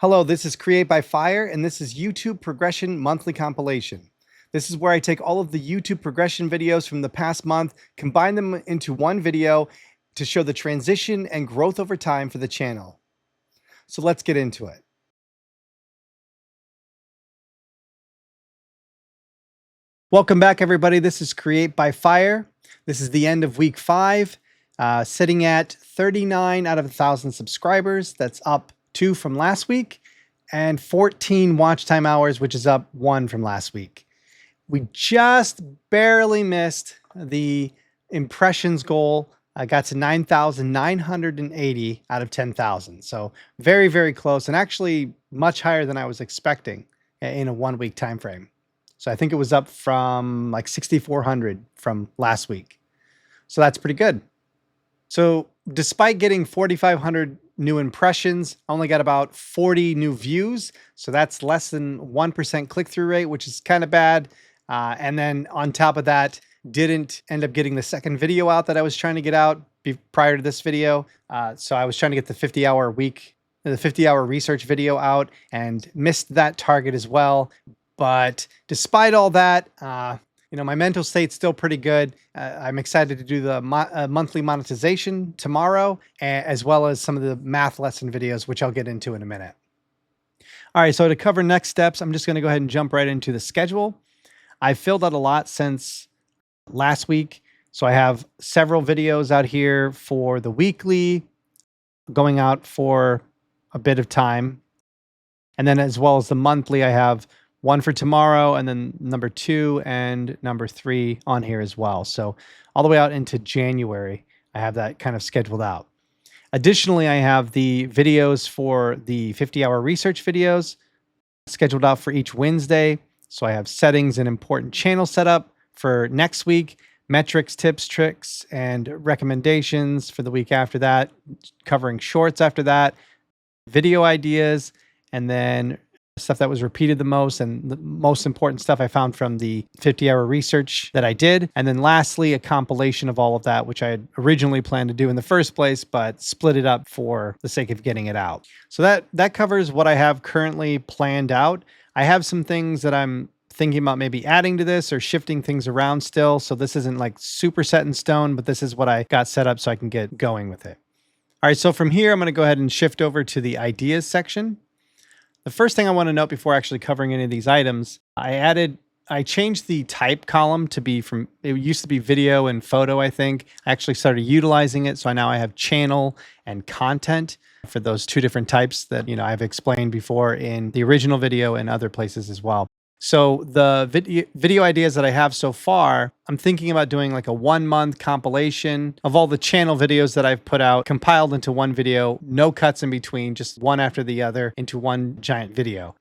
Hello, this is Create by Fire, and this is YouTube Progression Monthly Compilation. This is where I take all of the YouTube progression videos from the past month, combine them into one video to show the transition and growth over time for the channel. So let's get into it. Welcome back, everybody. This is Create by Fire. This is the end of week 5, sitting at 39 out of 1,000 subscribers. That's up 2 from last week, and 14 watch time hours, which is up 1 from last week. We just barely missed the impressions goal. I got to 9,980 out of 10,000. So very, very close, and actually much higher than I was expecting in a 1-week time frame. So I think it was up from like 6,400 from last week. So that's pretty good. So despite getting 4,500 new impressions, I only got about 40 new views. So that's less than 1% click-through rate, which is kind of bad. And then on top of that, didn't end up getting the second video out that I was trying to get out prior to this video. So I was trying to get the 50-hour research video out and missed that target as well. But despite all that, my mental state's still pretty good. I'm excited to do the monthly monetization tomorrow, as well as some of the math lesson videos, which I'll get into in a minute. All right, so to cover next steps, I'm just going to go ahead and jump right into the schedule. I filled out a lot since last week. So I have several videos out here for the weekly, going out for a bit of time. And then as well as the monthly, I have one for tomorrow, and then number 2 and number 3 on here as well. So all the way out into January, I have that kind of scheduled out. Additionally, I have the videos for the 50-hour research videos scheduled out for each Wednesday. So I have settings and important channel setup for next week, metrics, tips, tricks, and recommendations for the week after that, covering shorts after that, video ideas, and then stuff that was repeated the most and the most important stuff I found from the 50-hour research that I did. And then lastly, a compilation of all of that, which I had originally planned to do in the first place, but split it up for the sake of getting it out. So that covers what I have currently planned out. I have some things that I'm thinking about maybe adding to this or shifting things around still. So this isn't like super set in stone, but this is what I got set up so I can get going with it. All right, so from here, I'm going to go ahead and shift over to the ideas section. The first thing I want to note before actually covering any of these items, I changed the type column to be it used to be video and photo, I think. I actually started utilizing it. So now I have channel and content for those 2 different types that, I've explained before in the original video and other places as well. So the video ideas that I have so far, I'm thinking about doing like a 1-month compilation of all the channel videos that I've put out, compiled into one video, no cuts in between, just one after the other into one giant video.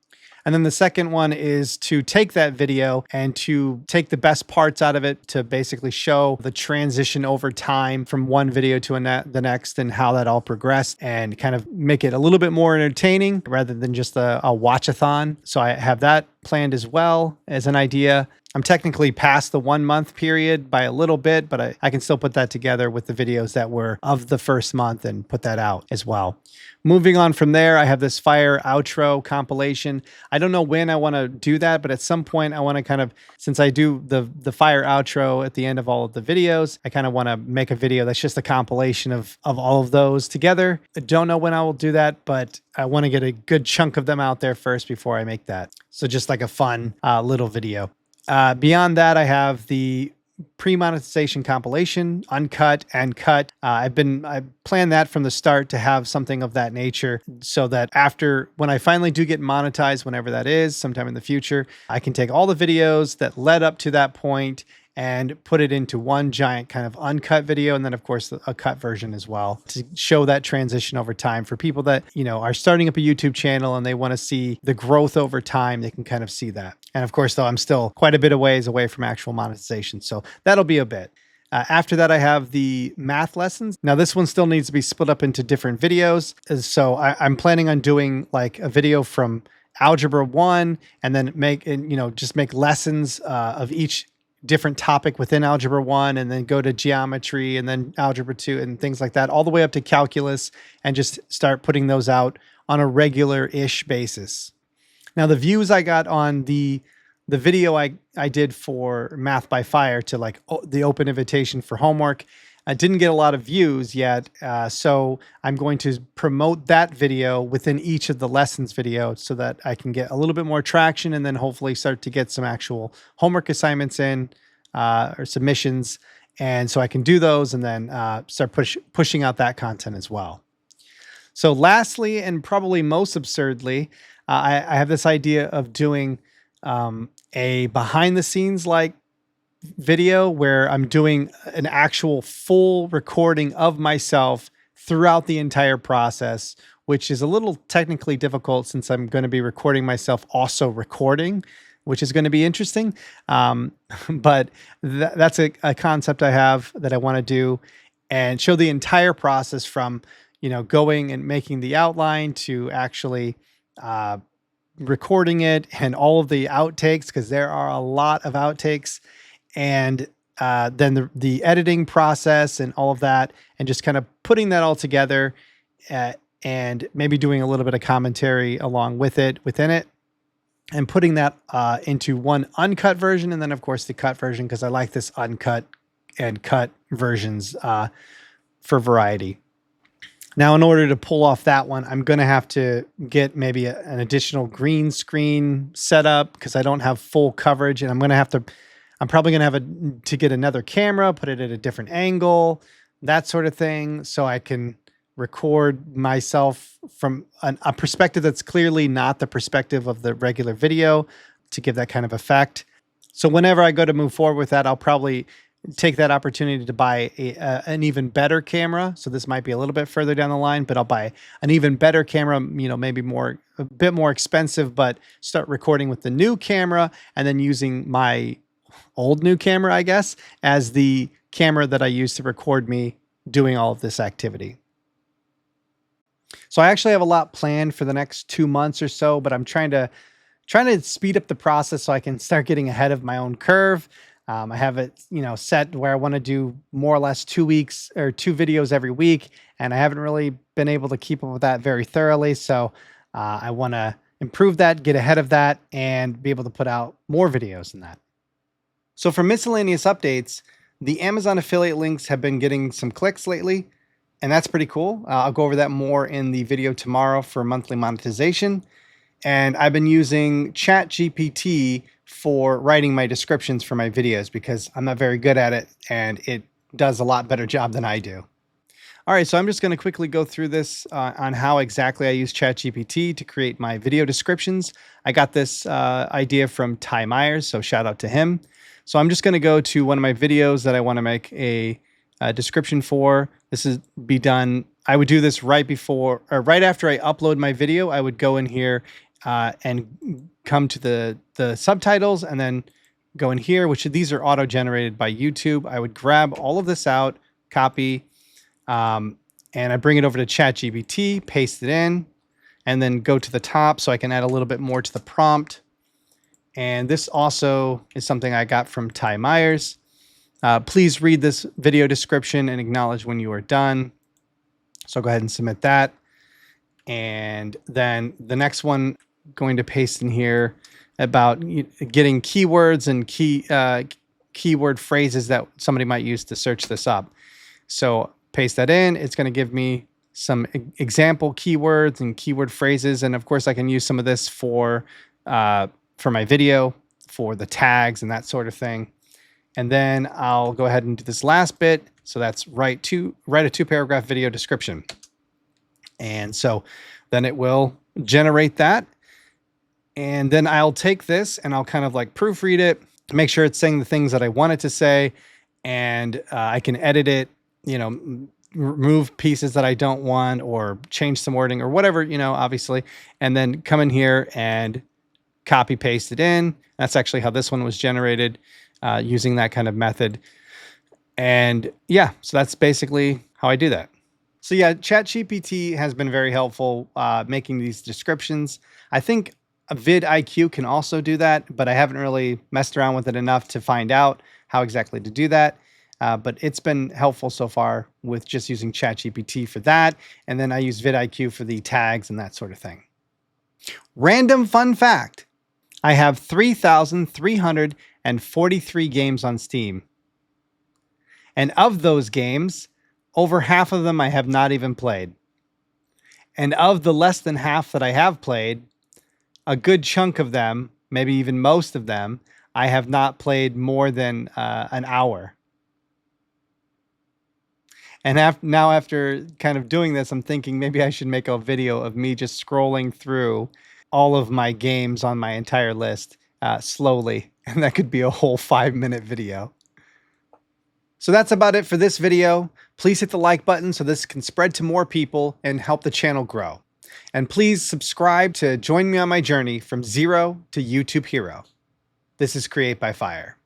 And then the second one is to take that video and to take the best parts out of it to basically show the transition over time from one video to the next and how that all progressed and kind of make it a little bit more entertaining rather than just a watch-a-thon. So I have that planned as well as an idea. I'm technically past the 1-month period by a little bit, but I can still put that together with the videos that were of the first month and put that out as well. Moving on from there, I have this fire outro compilation. I don't know when I want to do that, but at some point I want to kind of, since I do the fire outro at the end of all of the videos, I kind of want to make a video that's just a compilation of all of those together. I don't know when I will do that, but I want to get a good chunk of them out there first before I make that. So just like a fun little video. Beyond that, I have the pre-monetization compilation, uncut and cut. I planned that from the start to have something of that nature so that when I finally do get monetized, whenever that is, sometime in the future, I can take all the videos that led up to that point and put it into one giant kind of uncut video. And then of course a cut version as well to show that transition over time for people that, are starting up a YouTube channel and they want to see the growth over time. They can kind of see that. And of course, though, I'm still quite a bit of ways away from actual monetization. So that'll be a bit. After that, I have the math lessons. Now, this one still needs to be split up into different videos. So I'm planning on doing like a video from Algebra 1 and then just make lessons of each different topic within Algebra 1 and then go to geometry and then Algebra 2 and things like that, all the way up to calculus, and just start putting those out on a regular-ish basis. Now, the views I got on the video I did for Math by Fire to like the open invitation for homework, I didn't get a lot of views yet. So I'm going to promote that video within each of the lessons video so that I can get a little bit more traction and then hopefully start to get some actual homework assignments in or submissions. And so I can do those and then start pushing out that content as well. So lastly, and probably most absurdly, I have this idea of doing a behind the scenes like video where I'm doing an actual full recording of myself throughout the entire process, which is a little technically difficult since I'm going to be recording myself also recording, which is going to be interesting. But that's a concept I have that I want to do and show the entire process from, going and making the outline to actually recording it and all of the outtakes, because there are a lot of outtakes, and then the editing process and all of that, and just kind of putting that all together and maybe doing a little bit of commentary along with it within it, and putting that into one uncut version, and then of course the cut version, because I like this uncut and cut versions for variety. Now, in order to pull off that one, I'm going to have to get maybe an additional green screen setup because I don't have full coverage, and I'm probably going to have to get another camera, put it at a different angle, that sort of thing, so I can record myself from a perspective that's clearly not the perspective of the regular video to give that kind of effect. So whenever I go to move forward with that, I'll probably take that opportunity to buy an even better camera. So this might be a little bit further down the line, but I'll buy an even better camera, maybe a bit more expensive, but start recording with the new camera and then using my old new camera, I guess, as the camera that I use to record me doing all of this activity. So I actually have a lot planned for the next 2 months or so, but I'm trying to speed up the process so I can start getting ahead of my own curve. I have it, set where I want to do more or less 2 weeks or 2 videos every week, and I haven't really been able to keep up with that very thoroughly. So I want to improve that, get ahead of that, and be able to put out more videos than that. So for miscellaneous updates, the Amazon affiliate links have been getting some clicks lately, and that's pretty cool. I'll go over that more in the video tomorrow for monthly monetization. And I've been using ChatGPT for writing my descriptions for my videos because I'm not very good at it, and it does a lot better job than I do. All right, so I'm just going to quickly go through this on how exactly I use ChatGPT to create my video descriptions. I got this idea from Ty Myers, so shout out to him. So I'm just going to go to one of my videos that I want to make a description for. This is be done. I would do this right before or right after I upload my video. I would go in here and come to the subtitles and then go in here, which these are auto-generated by YouTube. I would grab all of this out, copy, and I bring it over to ChatGPT, paste it in, and then go to the top so I can add a little bit more to the prompt. And this also is something I got from Ty Myers. Please read this video description and acknowledge when you are done. So go ahead and submit that. And then the next one, going to paste in here about getting keywords and keyword phrases that somebody might use to search this up. So paste that in. It's going to give me some example keywords and keyword phrases. And of course, I can use some of this for my video, for the tags and that sort of thing. And then I'll go ahead and do this last bit. So that's write a 2-paragraph video description. And so then it will generate that. And then I'll take this and I'll kind of like proofread it to make sure it's saying the things that I want it to say. And I can edit it, remove pieces that I don't want or change some wording or whatever, obviously. And then come in here and copy paste it in. That's actually how this one was generated using that kind of method. And yeah, so that's basically how I do that. So yeah, ChatGPT has been very helpful making these descriptions. I think a vidIQ can also do that, but I haven't really messed around with it enough to find out how exactly to do that. but it's been helpful so far with just using ChatGPT for that. And then I use vidIQ for the tags and that sort of thing. Random fun fact. I have 3,343 games on Steam. And of those games, over half of them I have not even played. And of the less than half that I have played, a good chunk of them, maybe even most of them, I have not played more than an hour. And now after kind of doing this, I'm thinking maybe I should make a video of me just scrolling through all of my games on my entire list slowly. And that could be a whole 5-minute video. So that's about it for this video. Please hit the like button so this can spread to more people and help the channel grow. And please subscribe to join me on my journey from zero to YouTube hero. This is Create by Fire.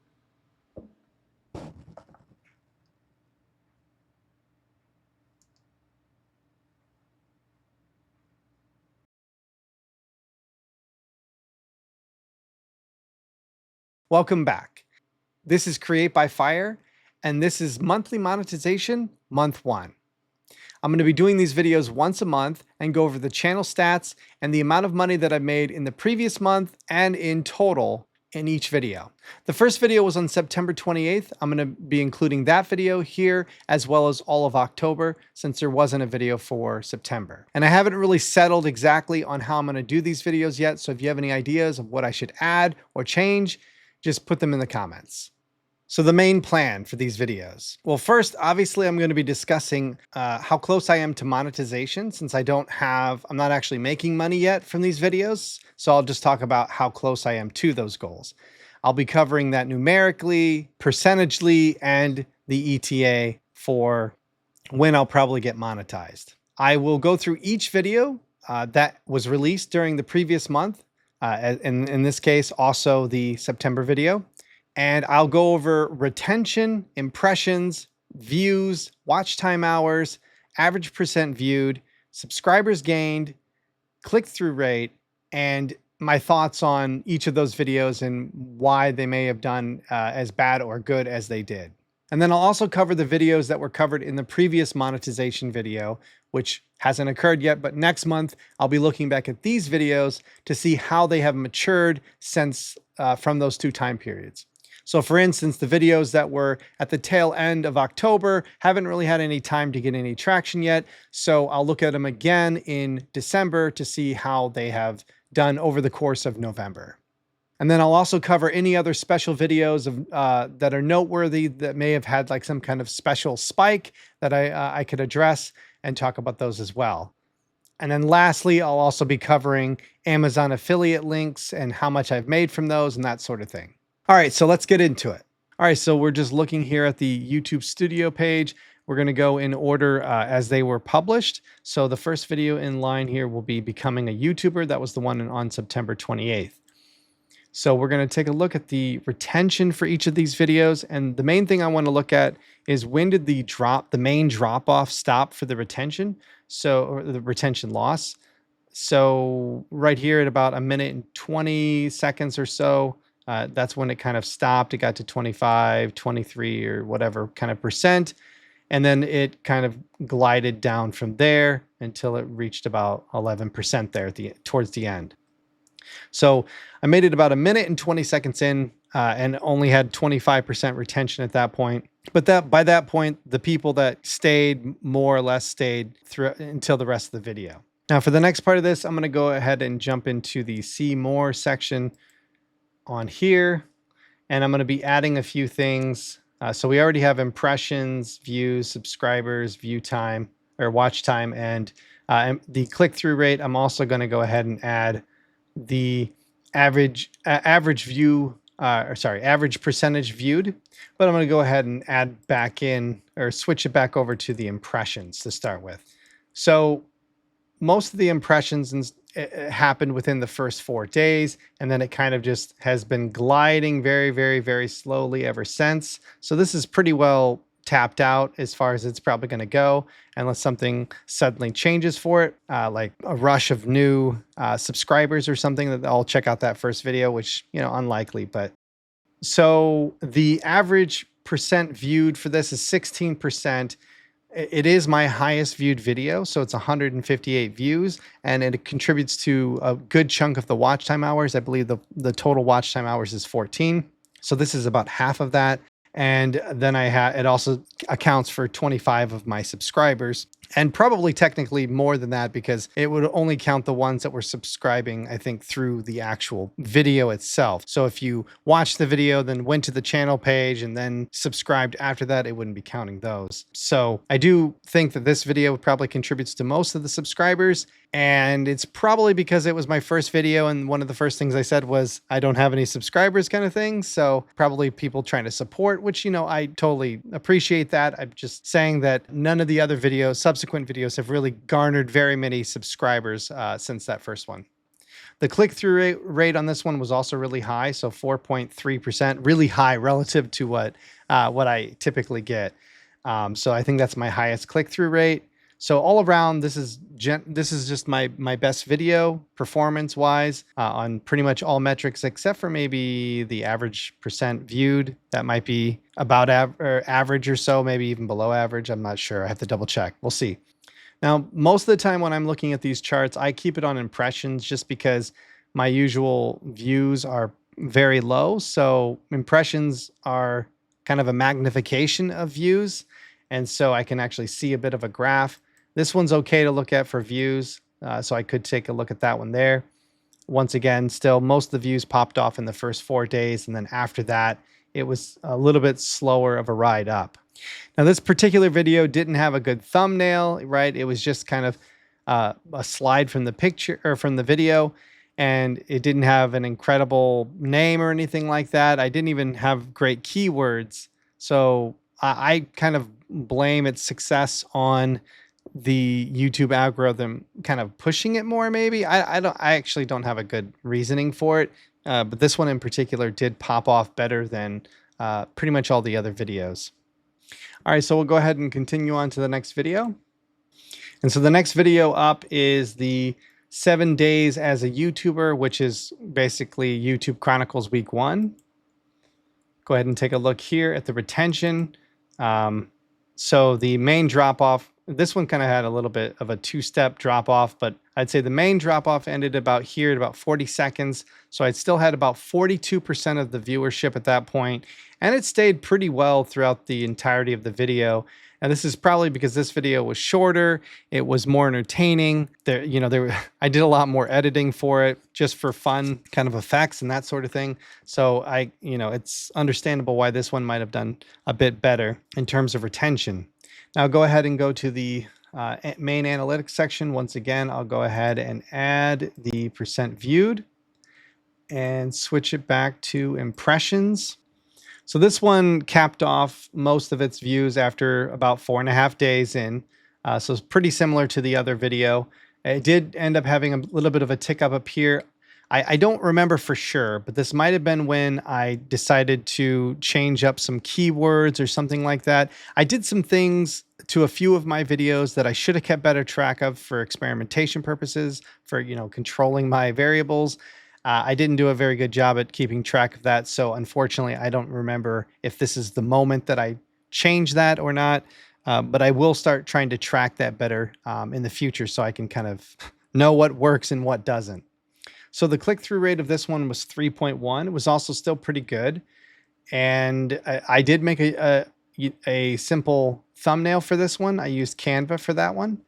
Welcome back. This is Create by Fire, and this is monthly monetization, month 1. I'm going to be doing these videos once a month and go over the channel stats and the amount of money that I made in the previous month and in total in each video. The first video was on September 28th. I'm going to be including that video here as well as all of October since there wasn't a video for September. And I haven't really settled exactly on how I'm going to do these videos yet. So if you have any ideas of what I should add or change, just put them in the comments. So the main plan for these videos. Well, first, obviously, I'm going to be discussing how close I am to monetization since I'm not actually making money yet from these videos. So I'll just talk about how close I am to those goals. I'll be covering that numerically, percentagely, and the ETA for when I'll probably get monetized. I will go through each video that was released during the previous month. In this case, also the September video. And I'll go over retention, impressions, views, watch time hours, average percent viewed, subscribers gained, click-through rate, and my thoughts on each of those videos and why they may have done as bad or good as they did. And then I'll also cover the videos that were covered in the previous monetization video, which hasn't occurred yet, but next month I'll be looking back at these videos to see how they have matured since from those 2 time periods. So for instance, the videos that were at the tail end of October haven't really had any time to get any traction yet. So I'll look at them again in December to see how they have done over the course of November. And then I'll also cover any other special videos of, that are noteworthy that may have had like some kind of special spike that I could address and talk about those as well. And then lastly, I'll also be covering Amazon affiliate links and how much I've made from those and that sort of thing. All right, so let's get into it. All right, so we're just looking here at the YouTube Studio page. We're going to go in order as they were published. So the first video in line here will be becoming a YouTuber. That was the one on September 28th. So we're going to take a look at the retention for each of these videos. And the main thing I want to look at is when did the main drop off stop for the retention? Or the retention loss. So right here at about 1:20 or so, that's when it kind of stopped. It got to 25, 23 or whatever kind of percent. And then it kind of glided down from there until it reached about 11% there towards the end. So I made it about 1:20 in and only had 25% retention at that point. But by that point, the people that stayed more or less stayed through until the rest of the video. Now for the next part of this, I'm going to go ahead and jump into the see more section on here, and I'm going to be adding a few things. So we already have impressions, views, subscribers, view time or watch time, and the click-through rate. I'm also going to go ahead and add the average percentage viewed, but I'm going to go ahead and add back in or switch it back over to the impressions to start with. So most of the impressions happened within the first 4 days, and then it kind of just has been gliding very, very, very slowly ever since. So this is pretty well tapped out as far as it's probably going to go, unless something suddenly changes for it, like a rush of new subscribers or something. That I'll check out that first video, which, unlikely. But so the average percent viewed for this is 16%. It is my highest viewed video, so it's 158 views, and it contributes to a good chunk of the watch time hours. I believe the total watch time hours is 14. So this is about half of that. And then it also accounts for 25 of my subscribers, and probably technically more than that, because it would only count the ones that were subscribing, I think, through the actual video itself. So if you watched the video, then went to the channel page and then subscribed after that, it wouldn't be counting those. So I do think that this video probably contributes to most of the subscribers. And it's probably because it was my first video, and one of the first things I said was, I don't have any subscribers kind of thing. So probably people trying to support, which, I totally appreciate that. I'm just saying that none of the other videos, subsequent videos, have really garnered very many subscribers since that first one. The click-through rate on this one was also really high, so 4.3%, really high relative to what I typically get. So I think that's my highest click-through rate. So all around, this is just my best video performance-wise on pretty much all metrics, except for maybe the average percent viewed. That might be about average or so, maybe even below average. I'm not sure. I have to double check. We'll see. Now, most of the time when I'm looking at these charts, I keep it on impressions just because my usual views are very low. So impressions are kind of a magnification of views. And so I can actually see a bit of a graph. This one's okay to look at for views, so I could take a look at that one there. Once again, still most of the views popped off in the first 4 days, and then after that, it was a little bit slower of a ride up. Now, this particular video didn't have a good thumbnail, right? It was just kind of a slide from the picture or from the video, and it didn't have an incredible name or anything like that. I didn't even have great keywords, so I kind of blame its success on the YouTube algorithm kind of pushing it more, maybe. I actually don't have a good reasoning for it, but this one in particular did pop off better than pretty much all the other videos. All right, so we'll go ahead and continue on to the next video. And so the next video up is the 7 days as a YouTuber, which is basically YouTube Chronicles week 1. Go ahead and take a look here at the retention. So the main drop off, this one kind of had a little bit of a 2-step drop off, but I'd say the main drop off ended about here at about 40 seconds. So I'd still had about 42% of the viewership at that point, and it stayed pretty well throughout the entirety of the video. And this is probably because this video was shorter, it was more entertaining. I did a lot more editing for it, just for fun kind of effects and that sort of thing. So it's understandable why this one might have done a bit better in terms of retention. Now go ahead and go to the main analytics section. Once again, I'll go ahead and add the percent viewed and switch it back to impressions. So this one capped off most of its views after about 4.5 days in. So it's pretty similar to the other video. It did end up having a little bit of a tick up here. I don't remember for sure, but this might have been when I decided to change up some keywords or something like that. I did some things to a few of my videos that I should have kept better track of for experimentation purposes, for controlling my variables. I didn't do a very good job at keeping track of that, so unfortunately I don't remember if this is the moment that I changed that or not, but I will start trying to track that better in the future so I can kind of know what works and what doesn't. So the click-through rate of this one was 3.1. It was also still pretty good. And I did make a simple thumbnail for this one. I used Canva for that one.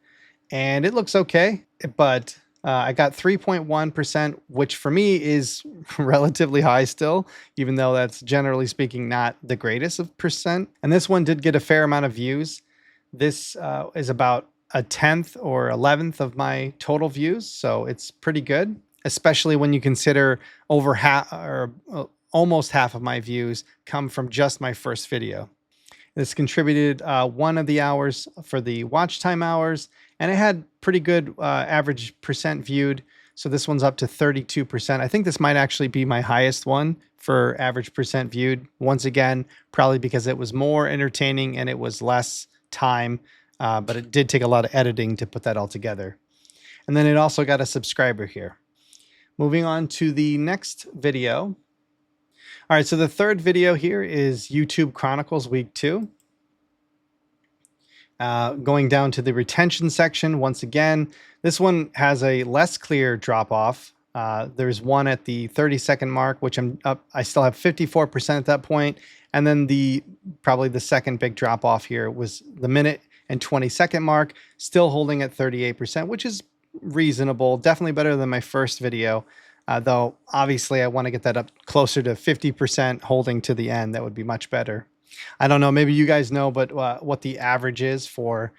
And it looks okay, but I got 3.1%, which for me is relatively high still, even though that's generally speaking not the greatest of percent. And this one did get a fair amount of views. This is about 1/10 or 11th of my total views, so it's pretty good, especially when you consider over half or almost half of my views come from just my first video. This contributed 1 of the hours for the watch time hours, and it had pretty good average percent viewed. So this one's up to 32%. I think this might actually be my highest one for average percent viewed. Once again, probably because it was more entertaining and it was less time, but it did take a lot of editing to put that all together. And then it also got a subscriber here. Moving on to the next video. All right, so the third video here is YouTube Chronicles Week 2. Going down to the retention section, once again, this one has a less clear drop-off. There's one at the 30-second mark, which I still have 54% at that point. And then probably the second big drop-off here was the minute and 20-second mark, still holding at 38%, which is reasonable, definitely better than my first video. Though obviously I want to get that up closer to 50% holding to the end. That would be much better. I don't know, maybe you guys know, but what the average is for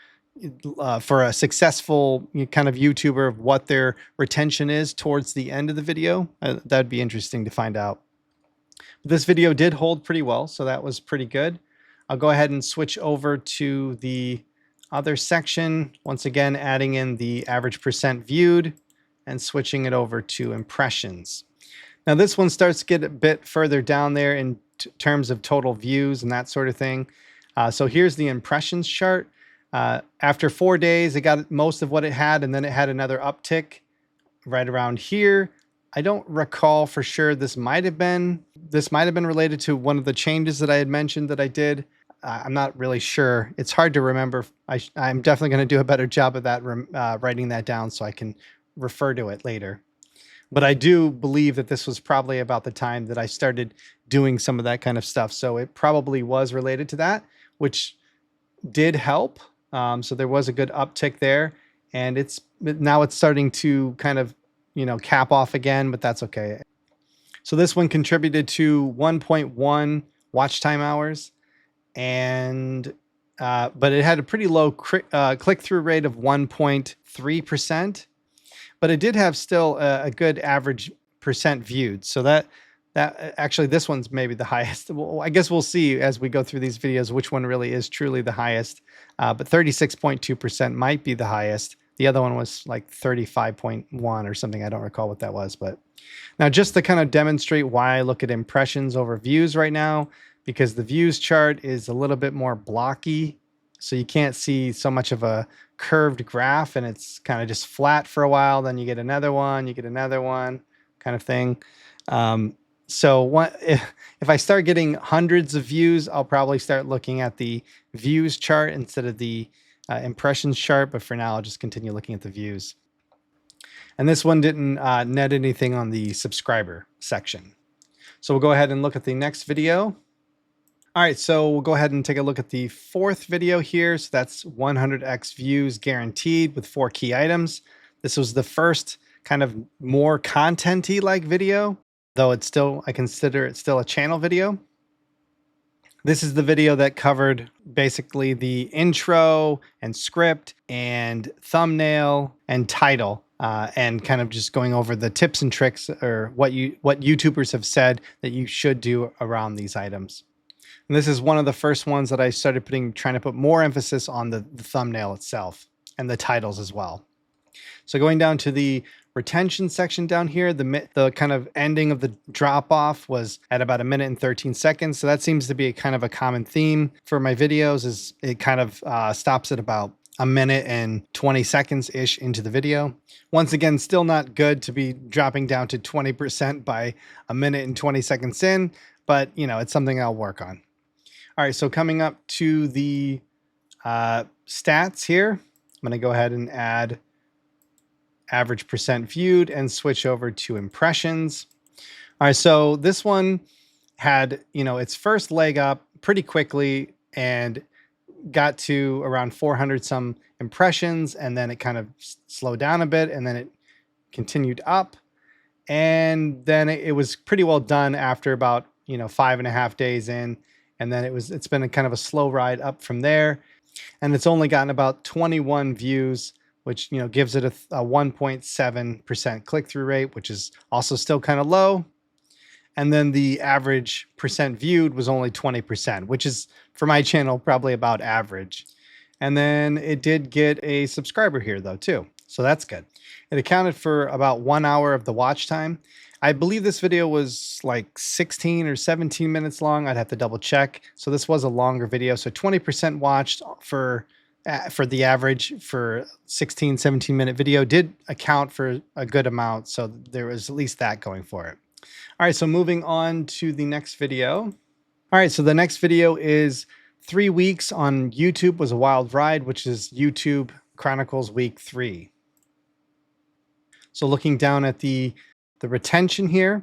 a successful kind of YouTuber, of what their retention is towards the end of the video. That'd be interesting to find out. This video did hold pretty well, so that was pretty good. I'll go ahead and switch over to the other section. Once again, adding in the average percent viewed and switching it over to impressions. Now this one starts to get a bit further down there in terms of total views and that sort of thing. So here's the impressions chart. After 4 days, it got most of what it had, and then it had another uptick right around here. I don't recall for sure. This might have been related to one of the changes that I had mentioned that I did. I'm not really sure. It's hard to remember. I'm definitely going to do a better job of that, writing that down so I can refer to it later. But I do believe that this was probably about the time that I started doing some of that kind of stuff. So it probably was related to that, which did help. So there was a good uptick there, and now it's starting to kind of, cap off again, but that's okay. So this one contributed to 1.1 watch time hours, and but it had a pretty low click-through rate of 1.3%. But it did have still a good average percent viewed. So that actually, this one's maybe the highest. Well, I guess we'll see as we go through these videos which one really is truly the highest. But 36.2% might be the highest. The other one was like 35.1 or something. I don't recall what that was. But now, just to kind of demonstrate why I look at impressions over views right now, because the views chart is a little bit more blocky. So you can't see so much of a curved graph, and it's kind of just flat for a while. Then you get another one, kind of thing. So if I start getting hundreds of views, I'll probably start looking at the views chart instead of the impressions chart. But for now, I'll just continue looking at the views. And this one didn't net anything on the subscriber section. So we'll go ahead and look at the next video. All right, so we'll go ahead and take a look at the fourth video here. So that's 100x views guaranteed with 4 key items. This was the first kind of more content-y like video, though I consider it still a channel video. This is the video that covered basically the intro and script and thumbnail and title, and kind of just going over the tips and tricks, or what YouTubers have said that you should do around these items. And this is one of the first ones that I started trying to put more emphasis on the thumbnail itself and the titles as well. So going down to the retention section down here, the kind of ending of the drop off was at about 1 minute and 13 seconds. So that seems to be kind of a common theme for my videos, is it kind of stops at about 1 minute and 20 seconds ish into the video. Once again, still not good to be dropping down to 20% by 1 minute and 20 seconds in, but it's something I'll work on. All right, so coming up to the stats here, I'm going to go ahead and add average percent viewed and switch over to impressions. All right, so this one had, its first leg up pretty quickly and got to around 400 some impressions, and then it kind of slowed down a bit, and then it continued up, and then it was pretty well done after about 5.5 days in. And then it's been a kind of a slow ride up from there. And it's only gotten about 21 views, which, gives it a 1.7% click-through rate, which is also still kind of low. And then the average percent viewed was only 20%, which is, for my channel, probably about average. And then it did get a subscriber here though, too. So that's good. It accounted for about 1 hour of the watch time. I believe this video was like 16 or 17 minutes long. I'd have to double check. So this was a longer video. So 20% watched for the average for 16, 17 minute video did account for a good amount. So there was at least that going for it. All right, so moving on to the next video. All right, so the next video is 3 weeks on YouTube was a wild ride, which is YouTube Chronicles week 3. So looking down at the retention here,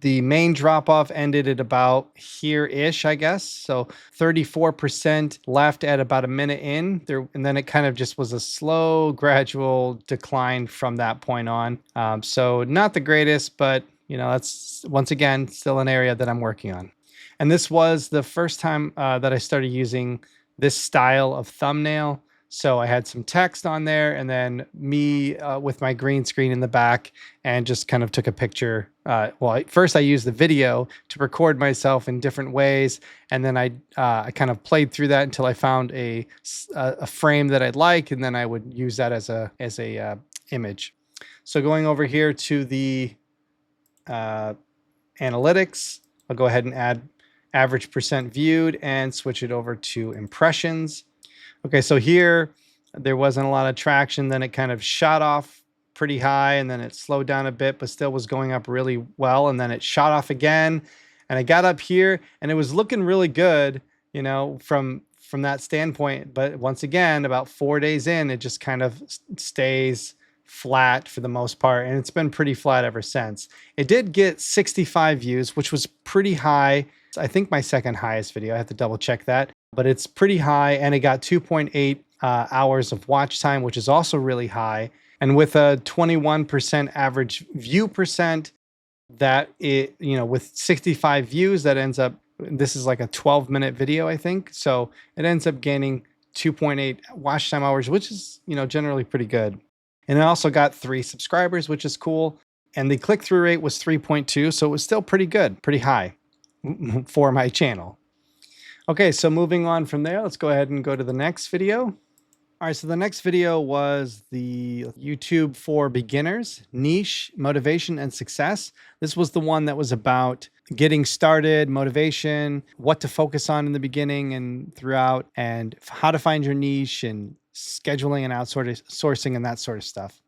the main drop off ended at about here-ish, I guess. So 34% left at about a minute in there, and then it kind of just was a slow, gradual decline from that point on. So not the greatest, but you know, that's once again still an area that I'm working on. And this was the first time that I started using this style of thumbnail. So I had some text on there, and then me with my green screen in the back, and just kind of took a picture. First I used the video to record myself in different ways, and then I kind of played through that until I found a frame that I'd like, and then I would use that as a image. So going over here to the analytics, I'll go ahead and add average percent viewed and switch it over to impressions. Okay, so here there wasn't a lot of traction. Then it kind of shot off pretty high, and then it slowed down a bit, but still was going up really well. And then it shot off again, and I got up here, and it was looking really good, you know, from that standpoint. But once again, about 4 days in, it just kind of stays flat for the most part, and it's been pretty flat ever since. It did get 65 views, which was pretty high. I think my second highest video. I have to double check that, but it's pretty high, and it got 2.8 hours of watch time, which is also really high. And with a 21% average view percent, that it, you know, with 65 views, that ends up, this is like a 12-minute video, I think. So it ends up gaining 2.8 watch time hours, which is, you know, generally pretty good. And it also got 3 subscribers, which is cool. And the click-through rate was 3.2, so it was still pretty good, pretty high for my channel. Okay, so moving on from there, let's go ahead and go to the next video. All right, so the next video was the YouTube for beginners, niche, motivation, and success. This was the one that was about getting started, motivation, what to focus on in the beginning and throughout, and how to find your niche, and scheduling and outsourcing and that sort of stuff.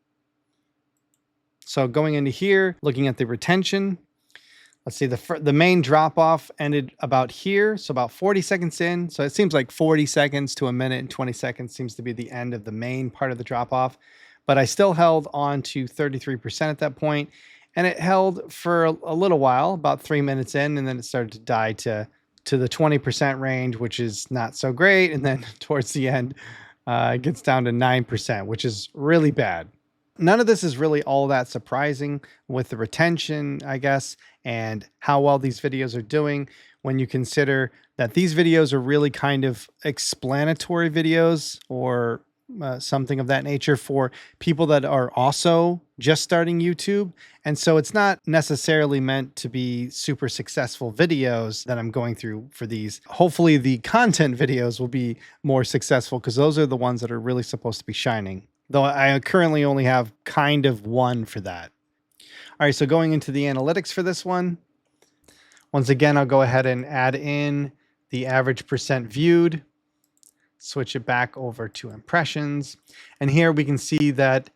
So going into here, looking at the retention, let's see, the main drop off ended about here. So about 40 seconds in. So it seems like 40 seconds to a minute and 20 seconds seems to be the end of the main part of the drop off. But I still held on to 33% at that point, and it held for a little while, about 3 minutes in, and then it started to die to the 20% range, which is not so great. And then towards the end, it gets down to 9%, which is really bad. None of this is really all that surprising with the retention, I guess, and how well these videos are doing when you consider that these videos are really kind of explanatory videos, or something of that nature, for people that are also just starting YouTube. And so it's not necessarily meant to be super successful videos that I'm going through for these. Hopefully the content videos will be more successful, because those are the ones that are really supposed to be shining. Though I currently only have kind of one for that. All right, so going into the analytics for this one, once again, I'll go ahead and add in the average percent viewed, switch it back over to impressions. And here we can see that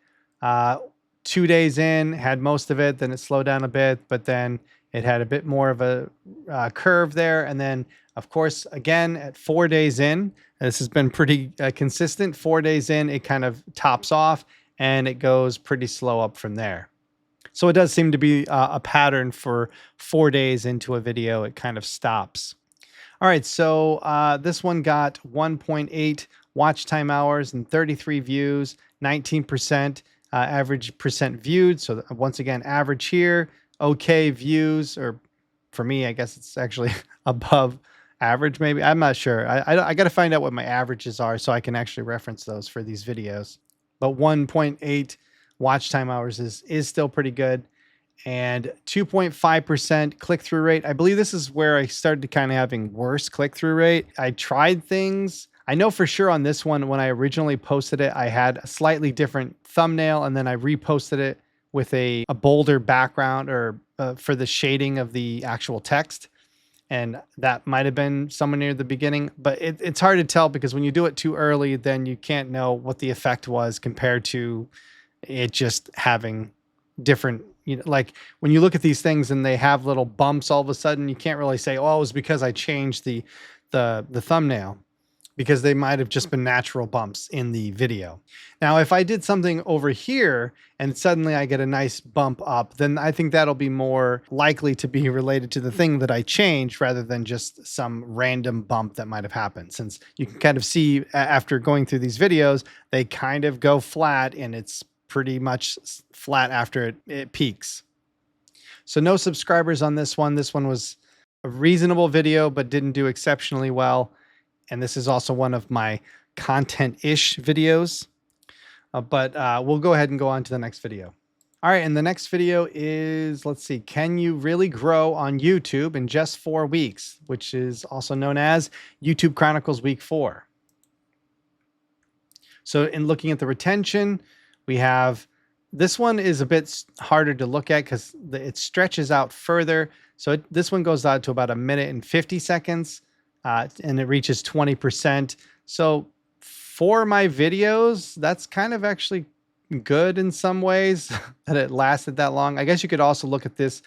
2 days in, had most of it, then it slowed down a bit, but then it had a bit more of a curve there. And then, of course, again, at 4 days in, this has been pretty consistent. 4 days in, it kind of tops off, and it goes pretty slow up from there. So it does seem to be a pattern for 4 days into a video, it kind of stops. All right, so this one got 1.8 watch time hours and 33 views, 19% average percent viewed. So once again, average here, okay views, or for me, I guess it's actually above average, maybe. I'm not sure. I got to find out what my averages are so I can actually reference those for these videos. But 1.8 watch time hours is still pretty good. And 2.5% click-through rate. I believe this is where I started kind of having worse click-through rate. I tried things. I know for sure on this one, when I originally posted it, I had a slightly different thumbnail, and then I reposted it with a bolder background, or for the shading of the actual text. And that might have been somewhere near the beginning, but it's hard to tell, because when you do it too early, then you can't know what the effect was compared to it just having different, You know, like when you look at these things and they have little bumps all of a sudden, you can't really say, oh, it was because I changed the thumbnail, because they might have just been natural bumps in the video. Now, if I did something over here and suddenly I get a nice bump up, then I think that'll be more likely to be related to the thing that I changed rather than just some random bump that might have happened. Since you can kind of see after going through these videos, they kind of go flat and it's pretty much flat after it peaks. So no subscribers on this one. This one was a reasonable video, but didn't do exceptionally well. And this is also one of my content-ish videos, but we'll go ahead and go on to the next video. All right, and the next video is, let's see, can you really grow on YouTube in just 4 weeks, which is also known as YouTube Chronicles Week 4. So in looking at the retention, we have, this one is a bit harder to look at because it stretches out further. So this one goes out to about 1 minute and 50 seconds. And it reaches 20%. So for my videos, that's kind of actually good in some ways that it lasted that long. I guess you could also look at this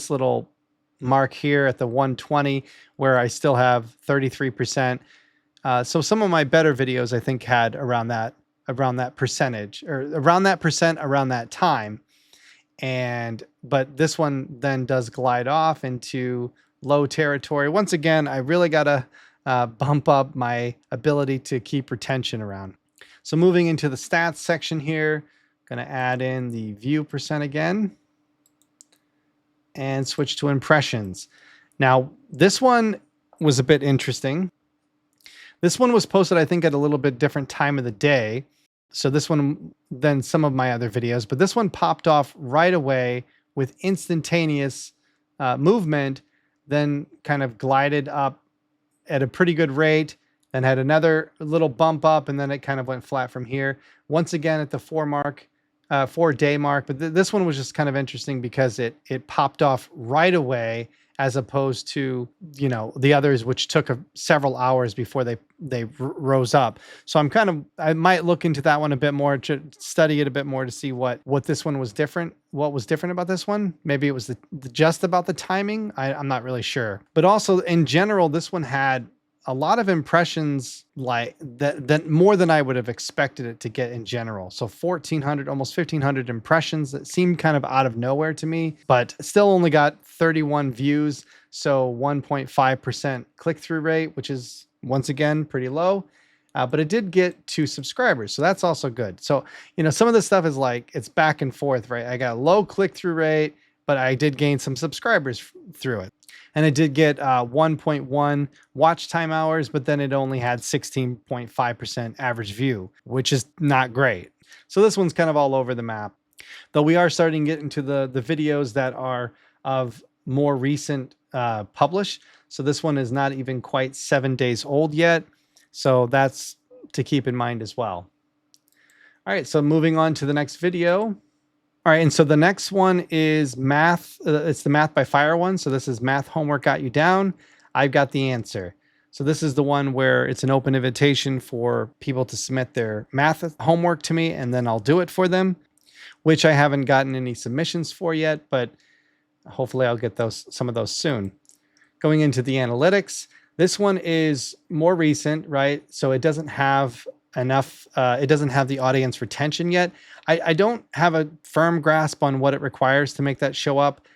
little mark here at the 120 where I still have 33%. So some of my better videos I think had around that percentage, or around that time. But this one then does glide off into low territory. Once again, I really got to bump up my ability to keep retention around. So moving into the stats section here, going to add in the view percent again and switch to impressions. Now, this one was a bit interesting. This one was posted, I think, at a little bit different time of the day. So this one than some of my other videos, but this one popped off right away with instantaneous movement, then kind of glided up at a pretty good rate, then had another little bump up, and then it kind of went flat from here. Once again at the 4-day mark, but this one was just kind of interesting because it popped off right away, as opposed to, you know, the others, which took several hours before they rose up. So I might look into that one a bit more, to study it a bit more to see what this one was different. What was different about this one? Maybe it was just about the timing. I'm not really sure. But also in general, this one had a lot of impressions, like that more than I would have expected it to get in general. So 1,400, almost 1,500 impressions. That seemed kind of out of nowhere to me, but still only got 31 views. So 1.5% click-through rate, which is once again pretty low. But it did get 2 subscribers. So that's also good. So, you know, some of this stuff is like, it's back and forth, right? I got a low click-through rate, but I did gain some subscribers through it. And it did get 1.1 watch time hours, but then it only had 16.5% average view, which is not great. So this one's kind of all over the map. Though we are starting to get into the videos that are of more recent publish. So this one is not even quite 7 days old yet. So that's to keep in mind as well. All right, so moving on to the next video. All right, and so the next one is math. It's the Math by Fire one. So this is Math Homework Got You Down. I've got the answer. So this is the one where it's an open invitation for people to submit their math homework to me, and then I'll do it for them, which I haven't gotten any submissions for yet, but hopefully I'll get some of those soon. Going into the analytics, this one is more recent, right? So it doesn't have enough, it doesn't have the audience retention yet. I don't have a firm grasp on what it requires to make that show up.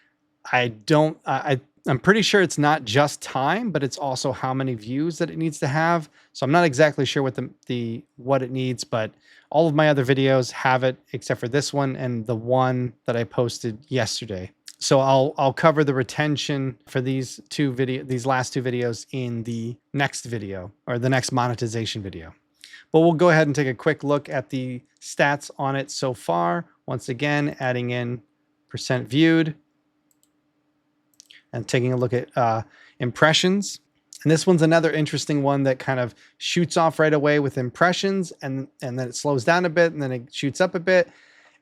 I'm pretty sure it's not just time, but it's also how many views that it needs to have. So I'm not exactly sure what what it needs, but all of my other videos have it except for this one and the one that I posted yesterday. So I'll cover the retention for these last 2 videos in the next video, or the next monetization video. But we'll go ahead and take a quick look at the stats on it so far. Once again, adding in percent viewed and taking a look at impressions. And this one's another interesting one that kind of shoots off right away with impressions, and then it slows down a bit, and then it shoots up a bit,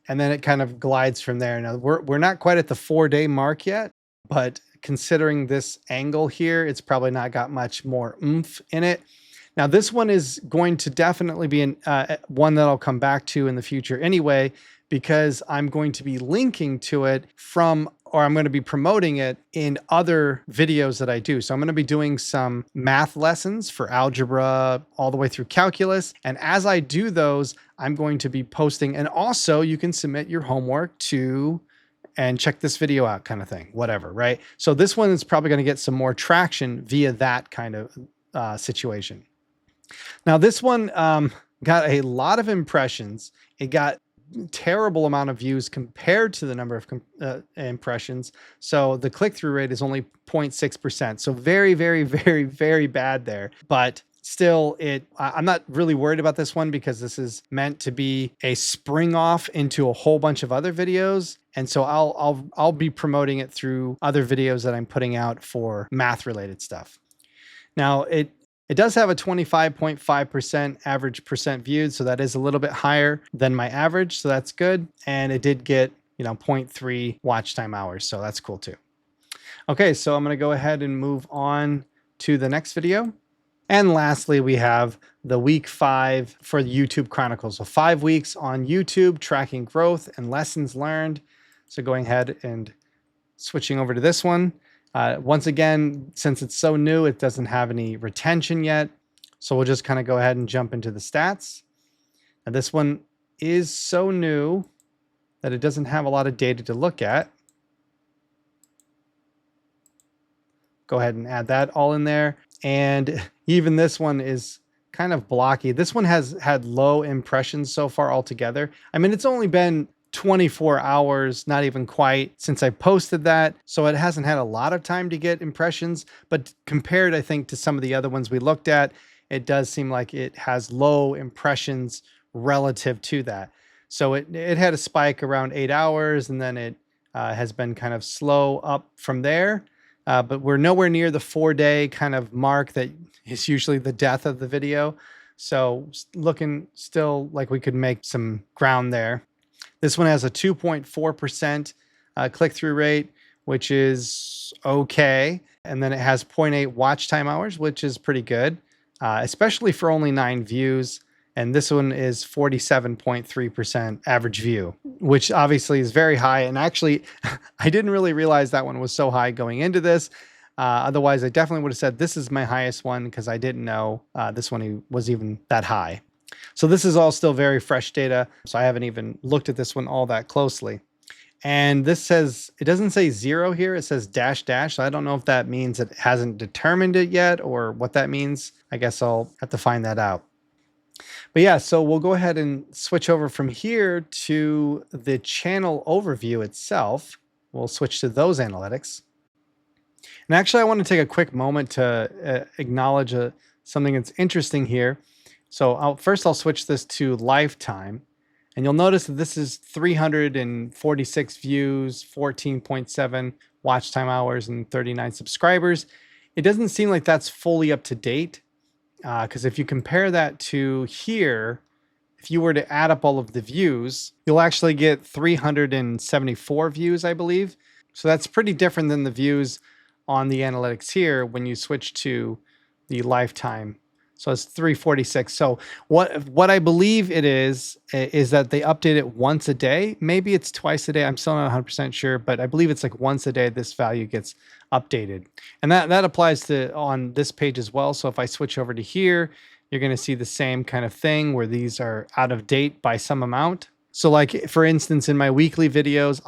and then it kind of glides from there. Now, we're not quite at the 4-day mark yet, but considering this angle here, it's probably not got much more oomph in it. Now, this one is going to definitely be one that I'll come back to in the future anyway, because I'm going to be linking to it or I'm going to be promoting it in other videos that I do. So I'm going to be doing some math lessons for algebra all the way through calculus. And as I do those, I'm going to be posting, and also you can submit your homework to and check this video out kind of thing, whatever, right? So this one is probably going to get some more traction via that kind of situation. Now this one got a lot of impressions. It got terrible amount of views compared to the number of impressions. So the click-through rate is only 0.6%. So very, very, very, very bad there. But still, I'm not really worried about this one because this is meant to be a spring off into a whole bunch of other videos. And so I'll be promoting it through other videos that I'm putting out for math related stuff. Now it does have a 25.5% average percent viewed. So that is a little bit higher than my average. So that's good. And it did get, 0.3 watch time hours. So that's cool too. Okay. So I'm going to go ahead and move on to the next video. And lastly, we have the week 5 for YouTube Chronicles. So 5 weeks on YouTube, tracking growth and lessons learned. So going ahead and switching over to this one. Once again, since it's so new, it doesn't have any retention yet. So we'll just kind of go ahead and jump into the stats. And this one is so new that it doesn't have a lot of data to look at. Go ahead and add that all in there. And even this one is kind of blocky. This one has had low impressions so far altogether. I mean, it's only been 24 hours, not even quite, since I posted that. So it hasn't had a lot of time to get impressions, but compared, I think, to some of the other ones we looked at, it does seem like it has low impressions relative to that. So it had a spike around 8 hours, and then it has been kind of slow up from there. But we're nowhere near the 4-day kind of mark that is usually the death of the video. So looking still like we could make some ground there. This one has a 2.4% click-through rate, which is okay. And then it has 0.8 watch time hours, which is pretty good, especially for only 9 views. And this one is 47.3% average view, which obviously is very high. And actually, I didn't really realize that one was so high going into this. Otherwise, I definitely would have said this is my highest one because I didn't know this one was even that high. So this is all still very fresh data. So I haven't even looked at this one all that closely. And this says, it doesn't say 0 here. It says dash. So I don't know if that means it hasn't determined it yet or what that means. I guess I'll have to find that out. But yeah, so we'll go ahead and switch over from here to the channel overview itself. We'll switch to those analytics. And actually, I want to take a quick moment to acknowledge something that's interesting here. So first I'll switch this to lifetime. And you'll notice that this is 346 views, 14.7 watch time hours, and 39 subscribers. It doesn't seem like that's fully up to date. Because if you compare that to here, if you were to add up all of the views, you'll actually get 374 views, I believe. So that's pretty different than the views on the analytics here when you switch to the lifetime. So it's 346. So what I believe it is that they update it once a day. Maybe it's twice a day. I'm still not 100% sure, but I believe it's like once a day this value gets updated. And that applies to on this page as well. So if I switch over to here, you're going to see the same kind of thing where these are out of date by some amount. So like, for instance, in my weekly videos,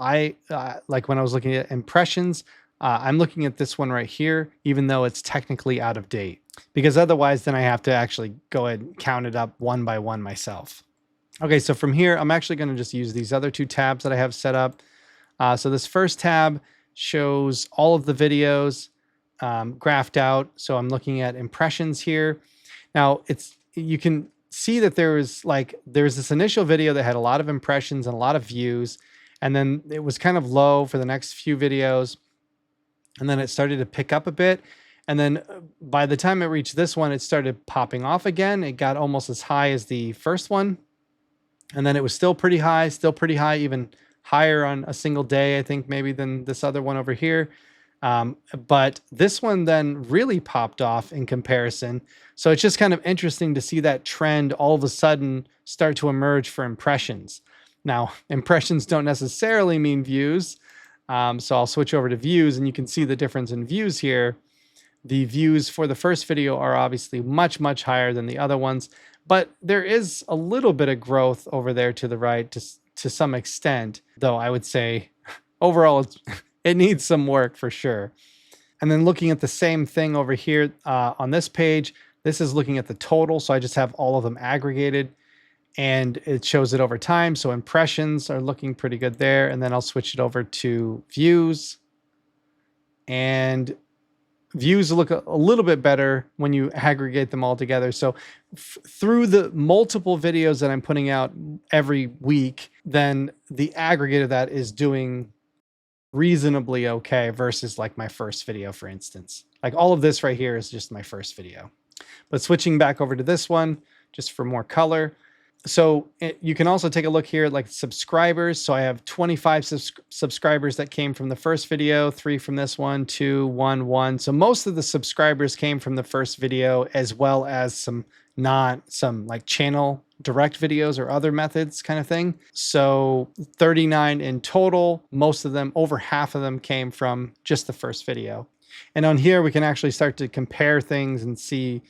like when I was looking at impressions, I'm looking at this one right here, even though it's technically out of date, because otherwise then I have to actually go ahead and count it up one by one myself. Okay, so from here, I'm actually going to just use these other 2 tabs that I have set up. So this first tab shows all of the videos graphed out. So I'm looking at impressions here. Now you can see that there's this initial video that had a lot of impressions and a lot of views, and then it was kind of low for the next few videos. And then it started to pick up a bit. And then by the time it reached this one, it started popping off again. It got almost as high as the first one. And then it was still pretty high, even higher on a single day, I think maybe than this other one over here. But this one then really popped off in comparison. So it's just kind of interesting to see that trend all of a sudden start to emerge for impressions. Now, impressions don't necessarily mean views. So I'll switch over to views, and you can see the difference in views here. The views for the first video are obviously much, much higher than the other ones, but there is a little bit of growth over there to the right to some extent, though I would say overall it needs some work for sure. And then looking at the same thing over here on this page, this is looking at the total. So I just have all of them aggregated and it shows it over time. So impressions are looking pretty good there. And then I'll switch it over to views, and views look a little bit better when you aggregate them all together. So through the multiple videos that I'm putting out every week, then the aggregate of that is doing reasonably okay versus like my first video, for instance. Like all of this right here is just my first video. But switching back over to this one, just for more color. So you can also take a look here, like subscribers. So I have 25 subscribers that came from the first video, 3 from this one, 2, 1, 1. So most of the subscribers came from the first video, as well as some like channel direct videos or other methods kind of thing. So 39 in total. Most of them, over half of them, came from just the first video. And on here, we can actually start to compare things and see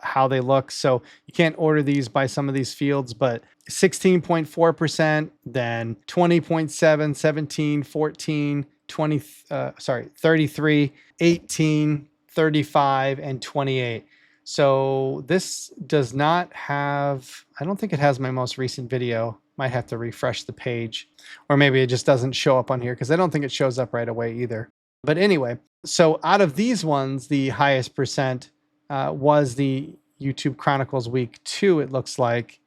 how they look. So you can't order these by some of these fields, but 16.4%, then 20.7, 17, 14, 20, 33, 18, 35, and 28. So this does not have, I don't think it has my most recent video. Might have to refresh the page, or maybe it just doesn't show up on here because I don't think it shows up right away either. But anyway, so out of these ones, the highest percent was the YouTube Chronicles week 2, it looks like.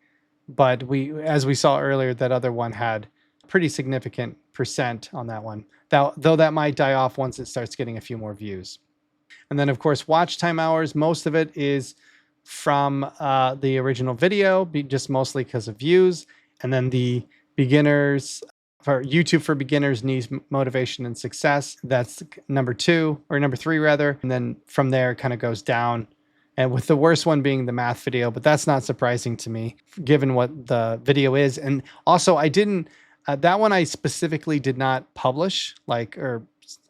But as we saw earlier, that other one had pretty significant percent on that one, though that might die off once it starts getting a few more views. And then, of course, watch time hours. Most of it is from the original video, just mostly because of views. And then the beginners, for YouTube for beginners needs motivation and success. That's number 2, or number 3 rather. And then from there it kind of goes down. And with the worst one being the math video, but that's not surprising to me given what the video is. And also I didn't, that one I specifically did not publish or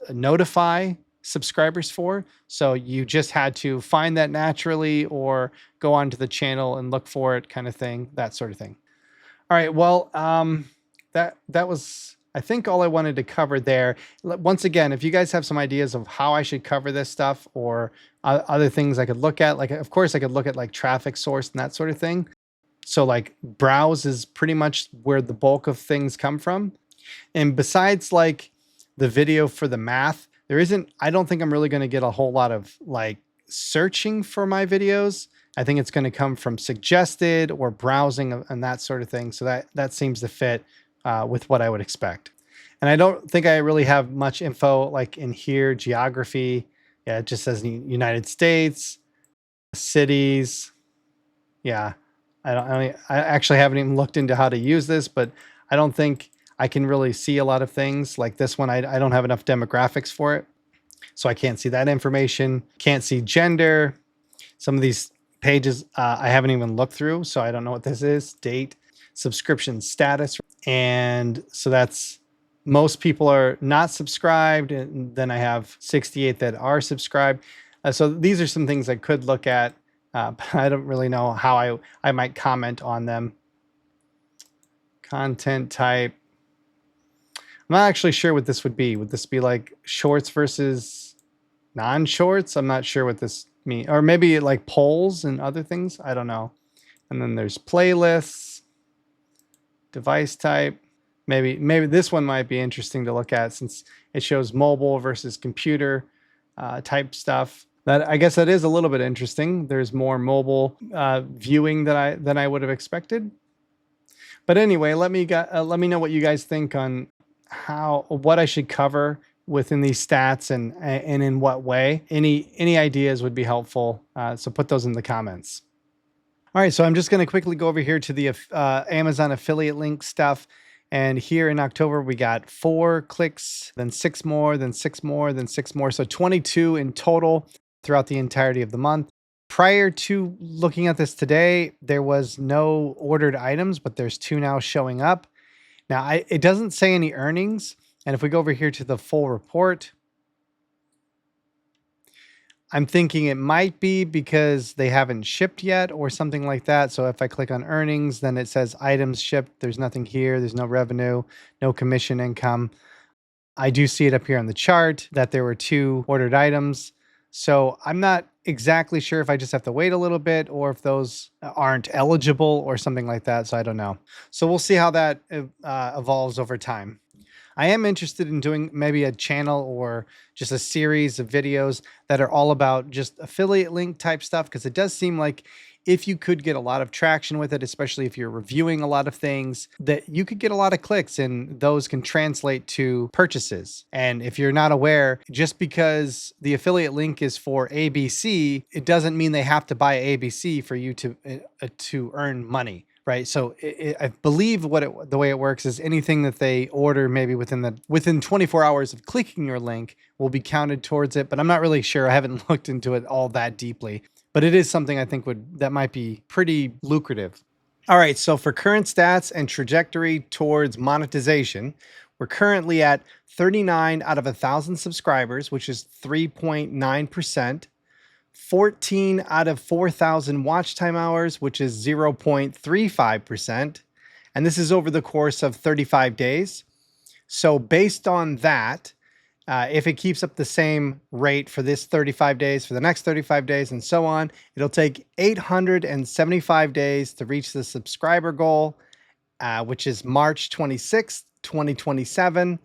notify subscribers for. So you just had to find that naturally or go onto the channel and look for it, kind of thing, that sort of thing. All right, well, that was, I think, all I wanted to cover there. Once again, if you guys have some ideas of how I should cover this stuff or other things I could look at, like, of course, I could look at like traffic source and that sort of thing. So like browse is pretty much where the bulk of things come from. And besides like the video for the math, I don't think I'm really going to get a whole lot of like searching for my videos. I think it's going to come from suggested or browsing and that sort of thing. So that seems to fit with what I would expect. And I don't think I really have much info like in here. Geography. Yeah, it just says United States, cities. Yeah, I actually haven't even looked into how to use this, but I don't think I can really see a lot of things like this one. I don't have enough demographics for it, so I can't see that information. Can't see gender. Some of these pages I haven't even looked through, so I don't know what this is. Date, subscription status, and so that's most people are not subscribed, and then I have 68 that are subscribed. So these are some things I could look at, but I don't really know how I might comment on them. Content type. I'm not actually sure what this would be. Would this be like shorts versus non-shorts? I'm not sure what this means. Or maybe like polls and other things. I don't know. And then there's playlists, device type. Maybe this one might be interesting to look at since it shows mobile versus computer type stuff. I guess that is a little bit interesting. There's more mobile viewing than I would have expected. But anyway, let me know what you guys think on what I should cover within these stats and in what way. Any ideas would be helpful. So put those in the comments. All right, so I'm just going to quickly go over here to the Amazon affiliate link stuff. And here in October, we got 4 clicks, then 6 more, then 6 more, then 6 more. So 22 in total throughout the entirety of the month. Prior to looking at this today, there was no ordered items, but there's 2 now showing up. Now, it doesn't say any earnings. And if we go over here to the full report, I'm thinking it might be because they haven't shipped yet or something like that. So if I click on earnings, then it says items shipped. There's nothing here. There's no revenue, no commission income. I do see it up here on the chart that there were 2 ordered items. So I'm not exactly sure if I just have to wait a little bit or if those aren't eligible or something like that. So I don't know. So we'll see how that evolves over time. I am interested in doing maybe a channel or just a series of videos that are all about just affiliate link type stuff, because it does seem like if you could get a lot of traction with it, especially if you're reviewing a lot of things, that you could get a lot of clicks and those can translate to purchases. And if you're not aware, just because the affiliate link is for ABC, it doesn't mean they have to buy ABC for you to earn money. Right. So I believe the way it works is anything that they order maybe within 24 hours of clicking your link will be counted towards it. But I'm not really sure. I haven't looked into it all that deeply. But it is something I think that might be pretty lucrative. All right. So for current stats and trajectory towards monetization, we're currently at 39 out of 1,000 subscribers, which is 3.9%. 14 out of 4,000 watch time hours, which is 0.35%. And this is over the course of 35 days. So based on that, if it keeps up the same rate for this 35 days, for the next 35 days, and so on, it'll take 875 days to reach the subscriber goal, which is March 26th, 2027,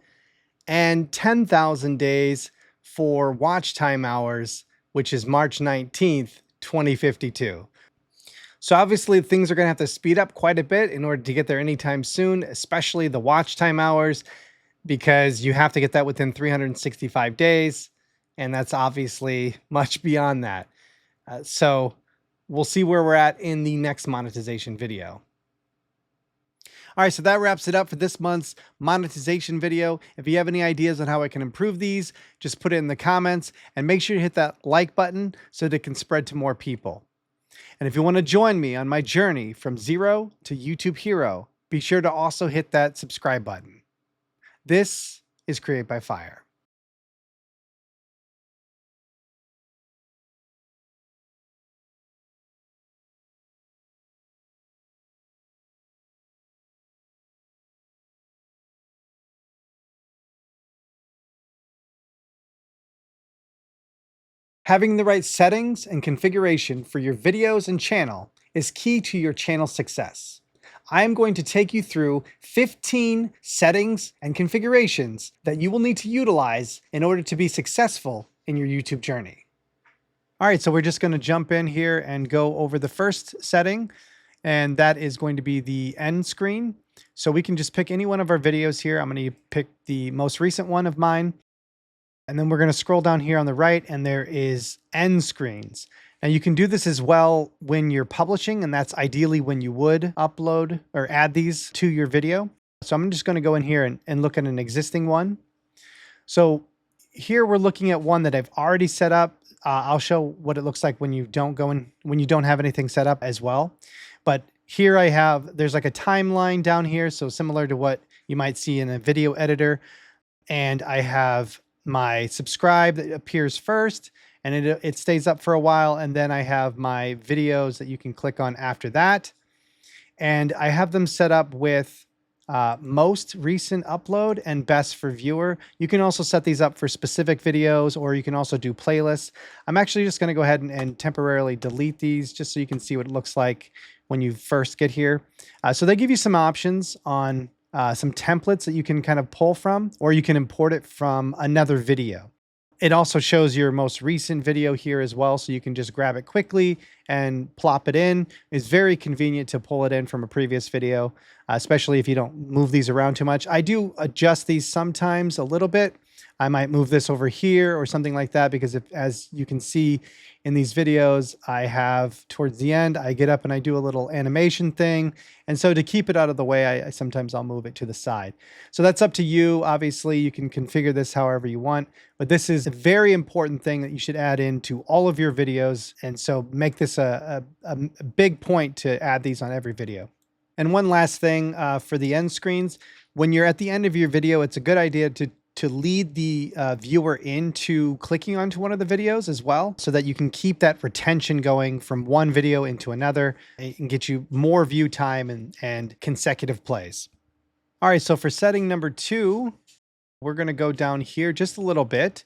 and 10,000 days for watch time hours, which is March 19th, 2052. So obviously things are going to have to speed up quite a bit in order to get there anytime soon, especially the watch time hours, because you have to get that within 365 days. And that's obviously much beyond that. So we'll see where we're at in the next monetization video. All right, so that wraps it up for this month's monetization video. If you have any ideas on how I can improve these, just put it in the comments and make sure to hit that like button so that it can spread to more people. And if you want to join me on my journey from zero to YouTube hero, be sure to also hit that subscribe button. This is Create by Fire. Having the right settings and configuration for your videos and channel is key to your channel success. I am going to take you through 15 settings and configurations that you will need to utilize in order to be successful in your YouTube journey. All right, so we're just going to jump in here and go over the first setting, and that is going to be the end screen. So we can just pick any one of our videos here. I'm going to pick the most recent one of mine. And then we're going to scroll down here on the right, and there is end screens. Now you can do this as well when you're publishing, and that's ideally when you would upload or add these to your video. So I'm just going to go in here and look at an existing one. So here we're looking at one that I've already set up. I'll show what it looks like when you don't have anything set up as well. But here there's like a timeline down here. So similar to what you might see in a video editor. And I have my subscribe that appears first, and it stays up for a while. And then I have my videos that you can click on after that. And I have them set up with most recent upload and best for viewer. You can also set these up for specific videos, or you can also do playlists. I'm actually just going to go ahead and temporarily delete these just so you can see what it looks like when you first get here. So they give you some options on some templates that you can kind of pull from, or you can import it from another video. It also shows your most recent video here as well, so you can just grab it quickly and plop it in. It's very convenient to pull it in from a previous video, especially if you don't move these around too much. I do adjust these sometimes a little bit. I might move this over here or something like that, because as you can see in these videos, I have towards the end, I get up and I do a little animation thing. And so to keep it out of the way, sometimes I'll move it to the side. So that's up to you. Obviously, you can configure this however you want, but this is a very important thing that you should add into all of your videos. And so make this a big point to add these on every video. And one last thing for the end screens, when you're at the end of your video, it's a good idea to lead the viewer into clicking onto one of the videos as well, so that you can keep that retention going from one video into another and get you more view time and consecutive plays. All right, so for setting number 2, we're going to go down here just a little bit.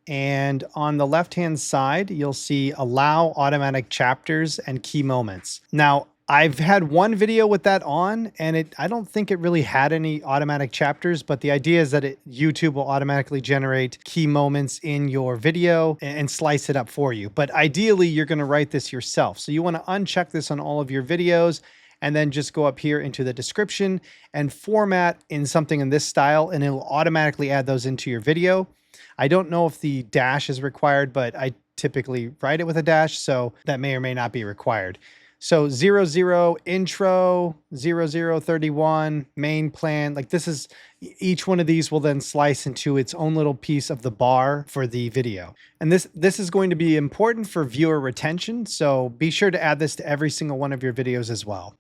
And on the left-hand side, you'll see allow automatic chapters and key moments. Now, I've had one video with that on, and I don't think it really had any automatic chapters, but the idea is that YouTube will automatically generate key moments in your video and slice it up for you. But ideally, you're going to write this yourself. So you want to uncheck this on all of your videos, and then just go up here into the description and format in something in this style, and it will automatically add those into your video. I don't know if the dash is required, but I typically write it with a dash, so that may or may not be required. So 00 intro, 0031 main plan, like this is, each one of these will then slice into its own little piece of the bar for the video. And this is going to be important for viewer retention, so be sure to add this to every single one of your videos as well.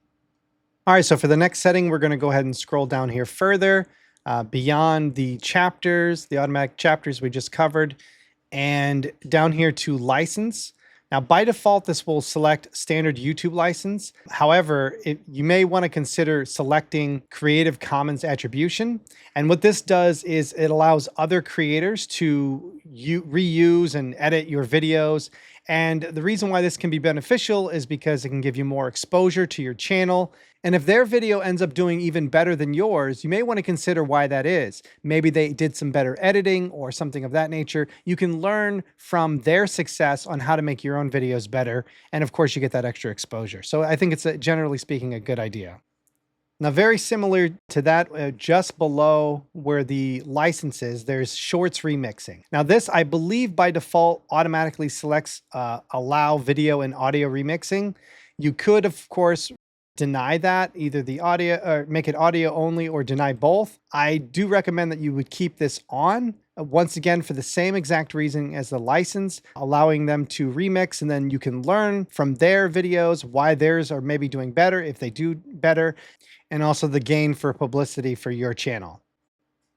All right, so for the next setting, we're going to go ahead and scroll down here further, beyond the chapters, the automatic chapters we just covered, and down here to license. Now, by default, this will select standard YouTube license. However, you may want to consider selecting Creative Commons attribution. And what this does is it allows other creators to reuse and edit your videos. And the reason why this can be beneficial is because it can give you more exposure to your channel. And if their video ends up doing even better than yours, you may want to consider why that is. Maybe they did some better editing or something of that nature. You can learn from their success on how to make your own videos better. And of course, you get that extra exposure. So I think it's, generally speaking, a good idea. Now, very similar to that, just below where the license is, there's Shorts Remixing. Now this, I believe by default, automatically selects allow video and audio remixing. You could, of course, deny that, either the audio or make it audio only or deny both. I do recommend that you would keep this on, once again, for the same exact reason as the license, allowing them to remix, and then you can learn from their videos why theirs are maybe doing better, if they do better, and also the gain for publicity for your channel.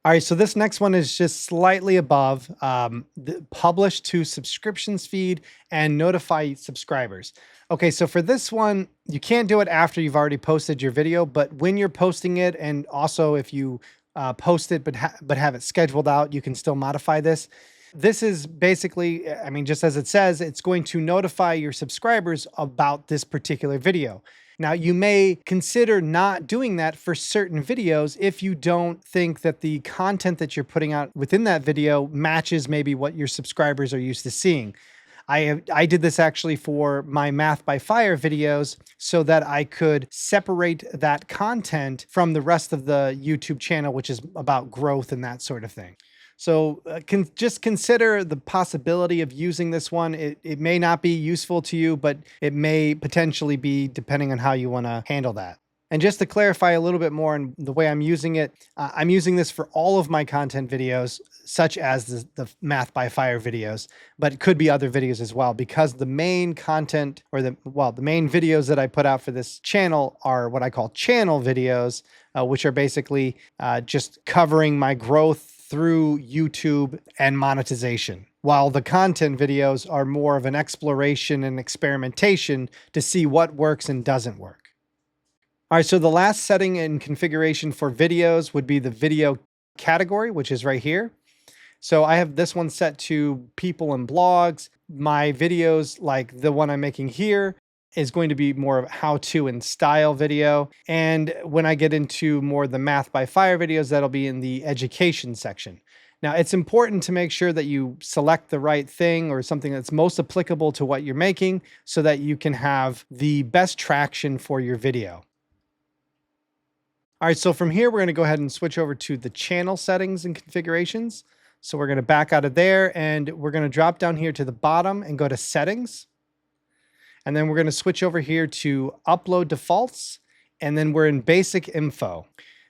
All right, so this next one is just slightly above the publish to subscriptions feed and notify subscribers. Okay, so for this one, you can't do it after you've already posted your video, but when you're posting it, and also if you post it but have it scheduled out, you can still modify this. This is basically, I mean, just as it says, it's going to notify your subscribers about this particular video. Now, you may consider not doing that for certain videos if you don't think that the content that you're putting out within that video matches maybe what your subscribers are used to seeing. I did this actually for my Math by Fire videos so that I could separate that content from the rest of the YouTube channel, which is about growth and that sort of thing. So just consider the possibility of using this one. It may not be useful to you, but it may potentially be, depending on how you want to handle that. And just to clarify a little bit more on the way I'm using it, I'm using this for all of my content videos, such as the Math by Fire videos, but it could be other videos as well, because the main content, or the main videos that I put out for this channel are what I call channel videos, which are basically just covering my growth through YouTube and monetization, while the content videos are more of an exploration and experimentation to see what works and doesn't work. All right, so the last setting and configuration for videos would be the video category, which is right here. So I have this one set to people and blogs. My videos, like the one I'm making here, is going to be more of how-to and style video. And when I get into more the Math by Fire videos, that'll be in the education section. Now, it's important to make sure that you select the right thing or something that's most applicable to what you're making so that you can have the best traction for your video. All right, so from here, we're going to go ahead and switch over to the channel settings and configurations. So we're going to back out of there, and we're going to drop down here to the bottom and go to settings. And then we're going to switch over here to upload defaults, and then we're in basic info.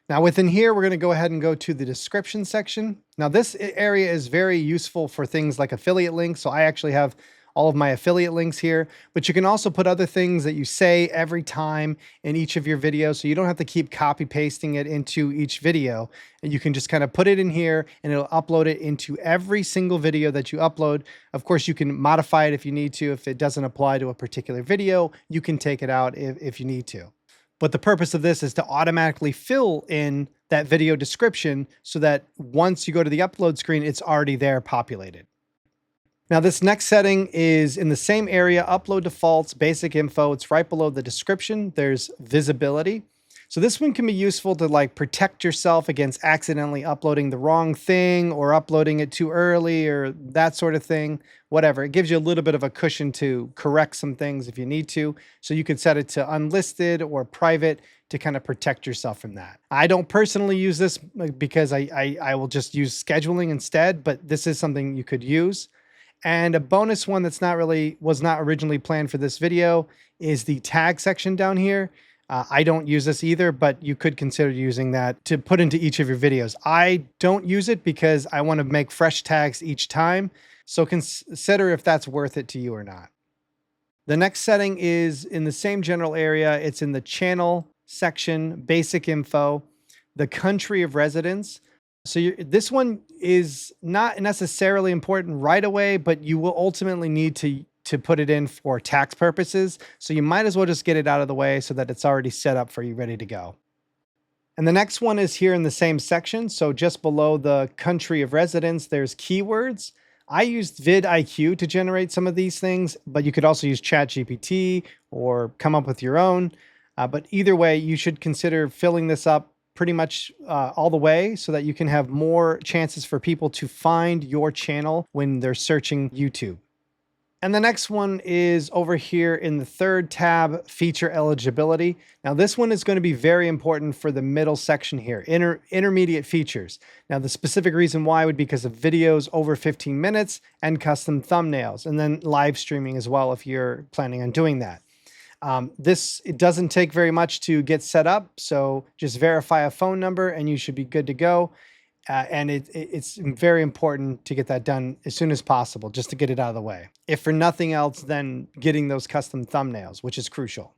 Now within here, we're going to go ahead and go to the description section. Now this area is very useful for things like affiliate links. So I actually have all of my affiliate links here, but you can also put other things that you say every time in each of your videos. So you don't have to keep copy pasting it into each video. And you can just kind of put it in here and it'll upload it into every single video that you upload. Of course, you can modify it if you need to. If it doesn't apply to a particular video, you can take it out if you need to. But the purpose of this is to automatically fill in that video description so that once you go to the upload screen, it's already there populated. Now this next setting is in the same area, upload defaults, basic info. It's right below the description. There's visibility. So this one can be useful to like protect yourself against accidentally uploading the wrong thing or uploading it too early or that sort of thing, whatever. It gives you a little bit of a cushion to correct some things if you need to. So you could set it to unlisted or private to kind of protect yourself from that. I don't personally use this because I will just use scheduling instead, but this is something you could use. And a bonus one that's was not originally planned for this video is the tag section down here. I don't use this either, but you could consider using that to put into each of your videos. I don't use it because I want to make fresh tags each time. So consider if that's worth it to you or not. The next setting is in the same general area. It's in the channel section, basic info, the country of residence. So this one is not necessarily important right away, but you will ultimately need to put it in for tax purposes. So you might as well just get it out of the way so that it's already set up for you, ready to go. And the next one is here in the same section. So just below the country of residence, there's keywords. I used vidIQ to generate some of these things, but you could also use ChatGPT or come up with your own. But either way, you should consider filling this up pretty much all the way so that you can have more chances for people to find your channel when they're searching YouTube. And the next one is over here in the third tab, feature eligibility. Now this one is going to be very important for the middle section here, intermediate features. Now the specific reason why would be because of videos over 15 minutes and custom thumbnails, and then live streaming as well if you're planning on doing that. It doesn't take very much to get set up, so just verify a phone number and you should be good to go. And it's very important to get that done as soon as possible, just to get it out of the way. If for nothing else, then getting those custom thumbnails, which is crucial.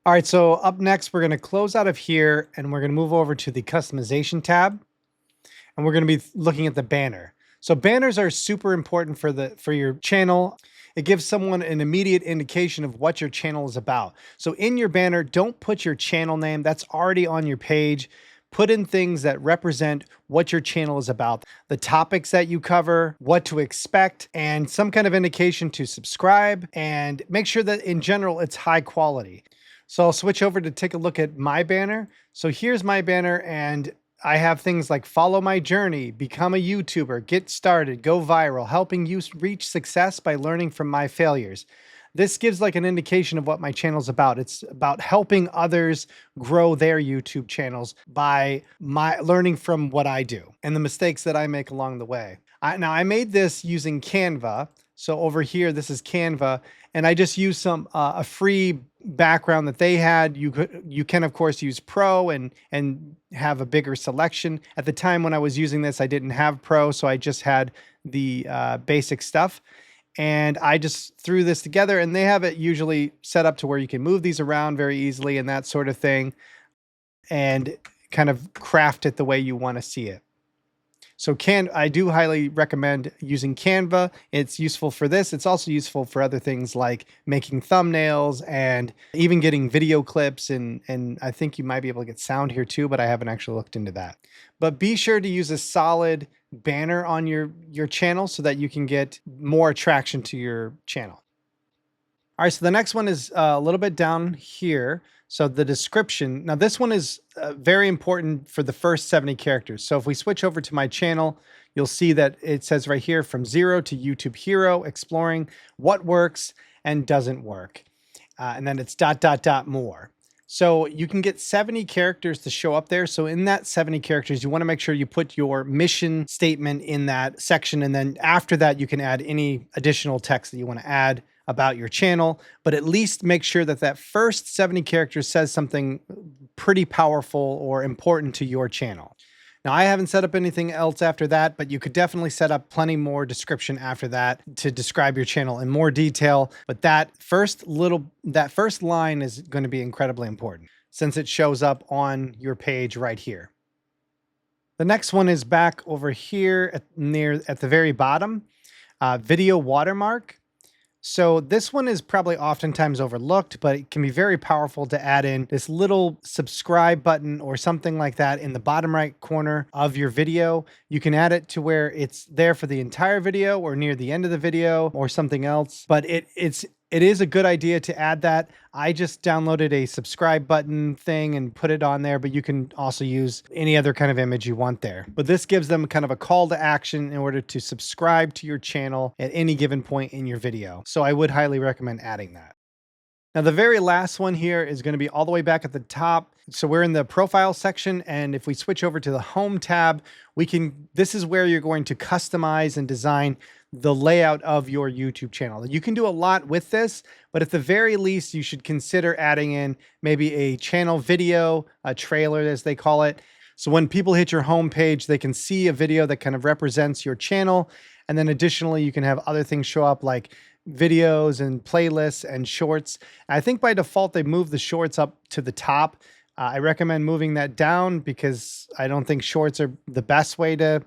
All right, so up next, we're going to close out of here and we're going to move over to the customization tab. And we're going to be looking at the banner. So banners are super important for your channel. It gives someone an immediate indication of what your channel is about. So in your banner, don't put your channel name. That's already on your page. Put in things that represent what your channel is about, the topics that you cover, what to expect, and some kind of indication to subscribe, and make sure that in general, it's high quality. So I'll switch over to take a look at my banner. So here's my banner, and I have things like follow my journey, become a YouTuber, get started, go viral, helping you reach success by learning from my failures. This gives like an indication of what my channel is about. It's about helping others grow their YouTube channels by learning from what I do and the mistakes that I make along the way. Now I made this using Canva. So over here, this is Canva, and I just used a free background that they had. You can of course use Pro and have a bigger selection. At the time when I was using this, I didn't have Pro, so I just had the basic stuff. And I just threw this together, and they have it usually set up to where you can move these around very easily and that sort of thing, and kind of craft it the way you want to see it. So I do highly recommend using Canva. It's useful for this. It's also useful for other things like making thumbnails and even getting video clips. And I think you might be able to get sound here too, but I haven't actually looked into that. But be sure to use a solid banner on your channel so that you can get more attraction to your channel. All right, so the next one is a little bit down here. So the description. Now this one is very important for the first 70 characters. So if we switch over to my channel, you'll see that it says right here, from zero to YouTube hero, exploring what works and doesn't work. And then it's ... more. So you can get 70 characters to show up there. So in that 70 characters, you want to make sure you put your mission statement in that section. And then after that, you can add any additional text that you want to add about your channel, but at least make sure that that first 70 characters says something pretty powerful or important to your channel. Now, I haven't set up anything else after that, but you could definitely set up plenty more description after that to describe your channel in more detail. But that first line is going to be incredibly important since it shows up on your page right here. The next one is back over here at the very bottom, video watermark. So this one is probably oftentimes overlooked, but it can be very powerful to add in this little subscribe button or something like that in the bottom right corner of your video. You can add it to where it's there for the entire video or near the end of the video or something else, but it is a good idea to add that. I just downloaded a subscribe button thing and put it on there, but you can also use any other kind of image you want there. But this gives them kind of a call to action in order to subscribe to your channel at any given point in your video. So I would highly recommend adding that. Now, the very last one here is going to be all the way back at the top. So we're in the profile section, and if we switch over to the home tab, this is where you're going to customize and design the layout of your YouTube channel. You can do a lot with this, but at the very least, you should consider adding in maybe a channel video, a trailer as they call it. So when people hit your home page, they can see a video that kind of represents your channel. And then additionally, you can have other things show up like videos and playlists and shorts. I think by default, they move the shorts up to the top. I recommend moving that down because I don't think shorts are the best way to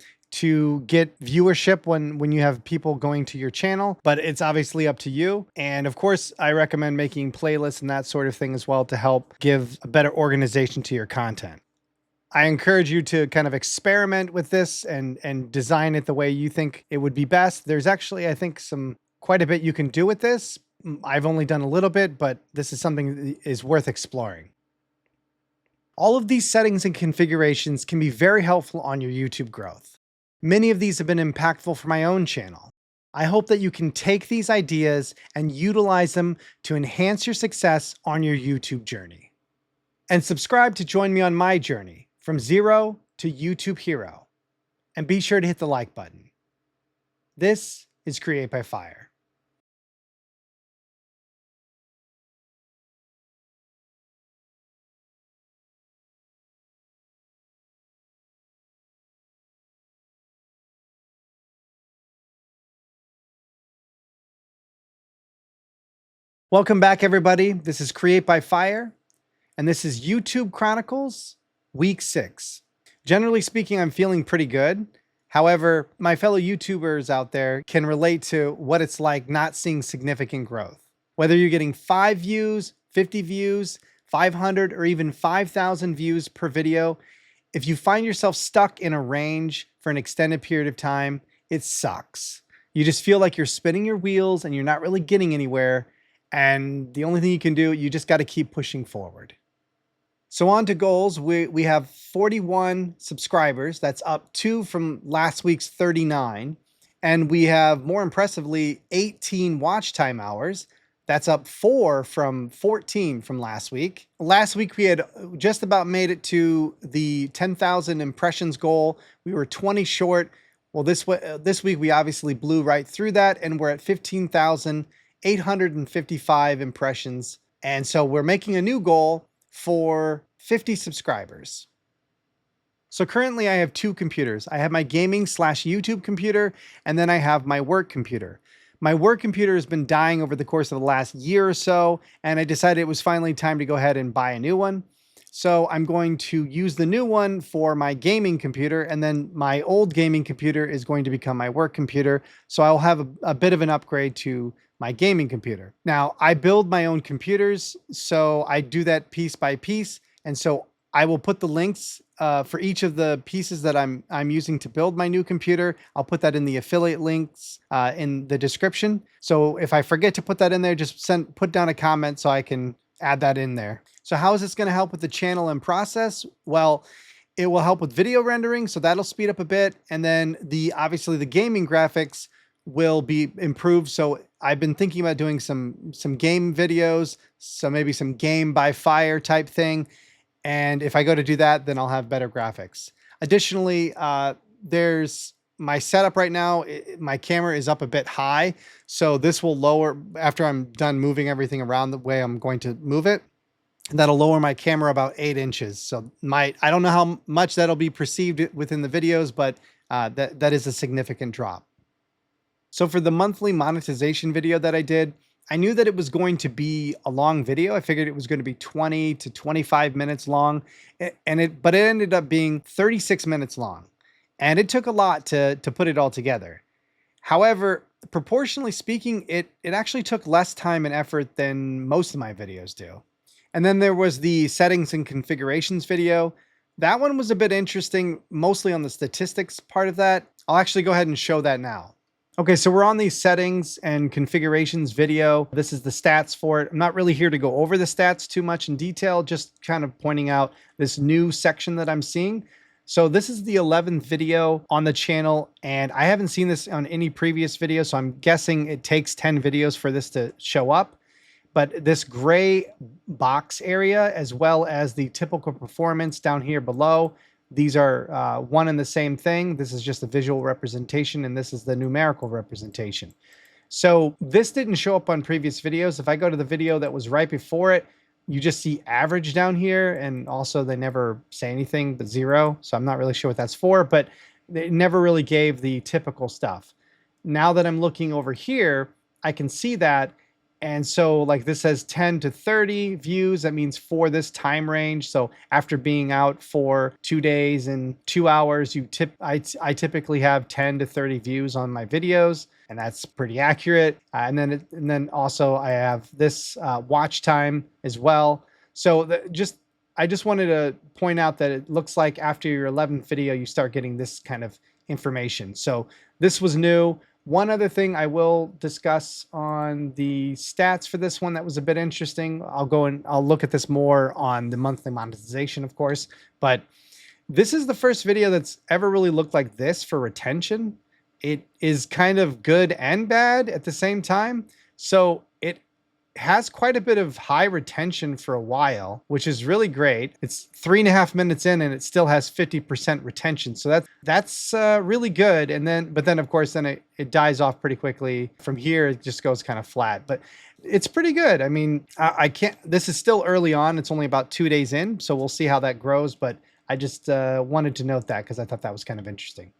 get viewership when you have people going to your channel, but it's obviously up to you. And of course, I recommend making playlists and that sort of thing as well to help give a better organization to your content. I encourage you to kind of experiment with this and design it the way you think it would be best. There's actually, I think, quite a bit you can do with this. I've only done a little bit, but this is something that is worth exploring. All of these settings and configurations can be very helpful on your YouTube growth. Many of these have been impactful for my own channel. I hope that you can take these ideas and utilize them to enhance your success on your YouTube journey. And subscribe to join me on my journey from zero to YouTube hero. And be sure to hit the like button. This is Create by Fire. Welcome back, everybody. This is Create by Fire, and this is YouTube Chronicles, Week 6. Generally speaking, I'm feeling pretty good. However, my fellow YouTubers out there can relate to what it's like not seeing significant growth. Whether you're getting 5 views, 50 views, 500, or even 5,000 views per video, if you find yourself stuck in a range for an extended period of time, it sucks. You just feel like you're spinning your wheels and you're not really getting anywhere. And the only thing you can do, you just got to keep pushing forward. So on to goals. We have 41 subscribers. That's up 2 from last week's 39. And we have, more impressively, 18 watch time hours. That's up 4 from 14 from last week. Last week, we had just about made it to the 10,000 impressions goal. We were 20 short. Well, this week, we obviously blew right through that, and we're at 15,855 impressions. And so we're making a new goal for 50 subscribers. So currently I have 2 computers. I have my gaming/YouTube computer, and then I have my work computer. My work computer has been dying over the course of the last year or so, and I decided it was finally time to go ahead and buy a new one. So I'm going to use the new one for my gaming computer, and then my old gaming computer is going to become my work computer. So I'll have a bit of an upgrade to my gaming computer. Now, I build my own computers, so I do that piece by piece. And so I will put the links for each of the pieces that I'm using to build my new computer. I'll put that in the affiliate links in the description. So if I forget to put that in there, just put down a comment so I can add that in there. So how is this going to help with the channel and process? Well, it will help with video rendering, so that'll speed up a bit. And then obviously the gaming graphics will be improved. So I've been thinking about doing some game videos, so maybe some game by fire type thing. And if I go to do that, then I'll have better graphics. Additionally, there's my setup right now. My camera is up a bit high, so this will lower after I'm done moving everything around the way I'm going to move it. That'll lower my camera about 8 inches. So I don't know how much that'll be perceived within the videos, but that is a significant drop. So for the monthly monetization video that I did, I knew that it was going to be a long video. I figured it was going to be 20 to 25 minutes long, but it ended up being 36 minutes long. And it took a lot to put it all together. However, proportionally speaking, it actually took less time and effort than most of my videos do. And then there was the settings and configurations video. That one was a bit interesting, mostly on the statistics part of that. I'll actually go ahead and show that now. Okay, so we're on the settings and configurations video. This is the stats for it. I'm not really here to go over the stats too much in detail, just kind of pointing out this new section that I'm seeing. So this is the 11th video on the channel, and I haven't seen this on any previous video, so I'm guessing it takes 10 videos for this to show up. But this gray box area, as well as the typical performance down here below, these are one and the same thing. This is just a visual representation, and this is the numerical representation. So this didn't show up on previous videos. If I go to the video that was right before it, you just see average down here, and also they never say anything but 0. So I'm not really sure what that's for, but they never really gave the typical stuff. Now that I'm looking over here, I can see that. And so like this says 10 to 30 views. That means for this time range. So after being out for 2 days and 2 hours, I typically have 10 to 30 views on my videos, and that's pretty accurate. And then also I have this watch time as well. So I just wanted to point out that it looks like after your 11th video, you start getting this kind of information. So this was new. One other thing I will discuss on the stats for this one that was a bit interesting. I'll look at this more on the monthly monetization, of course, but this is the first video that's ever really looked like this for retention. It is kind of good and bad at the same time. So it has quite a bit of high retention for a while, which is really great. It's 3.5 minutes in and it still has 50% retention. So that's really good. But then of course, it dies off pretty quickly. From here, it just goes kind of flat, but it's pretty good. I mean, this is still early on. It's only about 2 days in, so we'll see how that grows. But I just wanted to note that because I thought that was kind of interesting.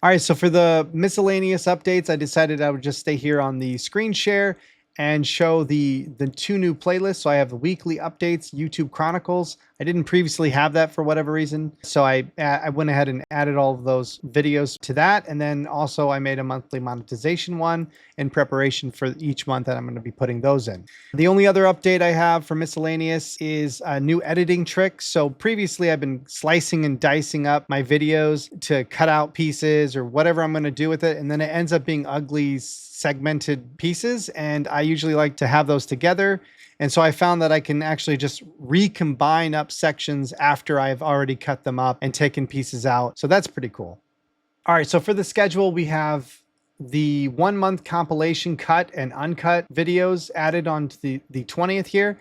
All right, so for the miscellaneous updates, I decided I would just stay here on the screen share and show the 2 new playlists. So I have the weekly updates, YouTube Chronicles. I didn't previously have that for whatever reason. So I went ahead and added all of those videos to that. And then also I made a monthly monetization one in preparation for each month that I'm going to be putting those in. The only other update I have for miscellaneous is a new editing trick. So previously I've been slicing and dicing up my videos to cut out pieces or whatever I'm going to do with it. And then it ends up being ugly segmented pieces, and I usually like to have those together. And so I found that I can actually just recombine up sections after I've already cut them up and taken pieces out. So that's pretty cool. All right, so for the schedule, we have the 1 month compilation cut and uncut videos added on to the 20th here.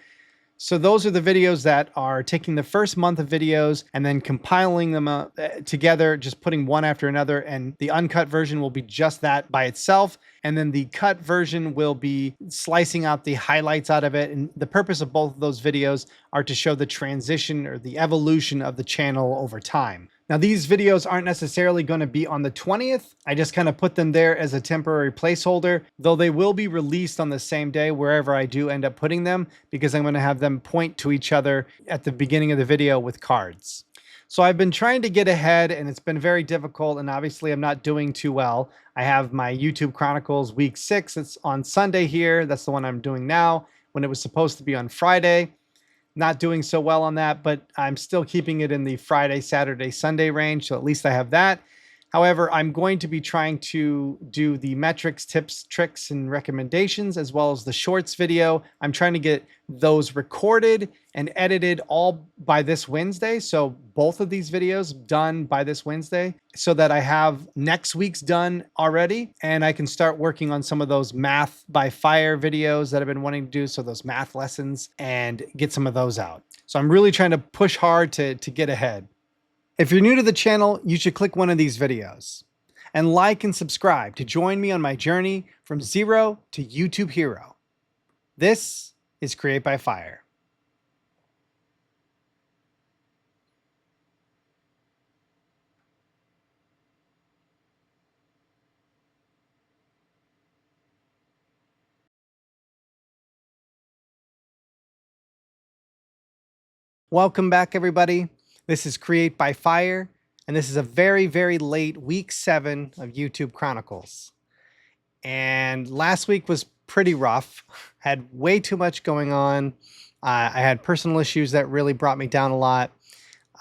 So those are the videos that are taking the first month of videos and then compiling them together, just putting one after another. And the uncut version will be just that by itself. And then the cut version will be slicing out the highlights out of it. And the purpose of both of those videos are to show the transition or the evolution of the channel over time. Now, these videos aren't necessarily going to be on the 20th. I just kind of put them there as a temporary placeholder, though they will be released on the same day wherever I do end up putting them, because I'm going to have them point to each other at the beginning of the video with cards. So I've been trying to get ahead, and it's been very difficult, and obviously I'm not doing too well. I have my YouTube Chronicles week 6. It's on Sunday here. That's the one I'm doing now, when it was supposed to be on Friday. Not doing so well on that, but I'm still keeping it in the Friday, Saturday, Sunday range. So at least I have that. However, I'm going to be trying to do the metrics, tips, tricks, and recommendations, as well as the shorts video. I'm trying to get those recorded and edited all by this Wednesday. So both of these videos done by this Wednesday, so that I have next week's done already. And I can start working on some of those math by fire videos that I've been wanting to do. So those math lessons, and get some of those out. So I'm really trying to push hard to get ahead. If you're new to the channel, you should click one of these videos and like and subscribe to join me on my journey from zero to YouTube hero. This is Create by Fire. Welcome back, everybody. This is Create by Fire, and this is a very, very late week 7 of YouTube Chronicles. And last week was pretty rough. Had way too much going on. I had personal issues that really brought me down a lot.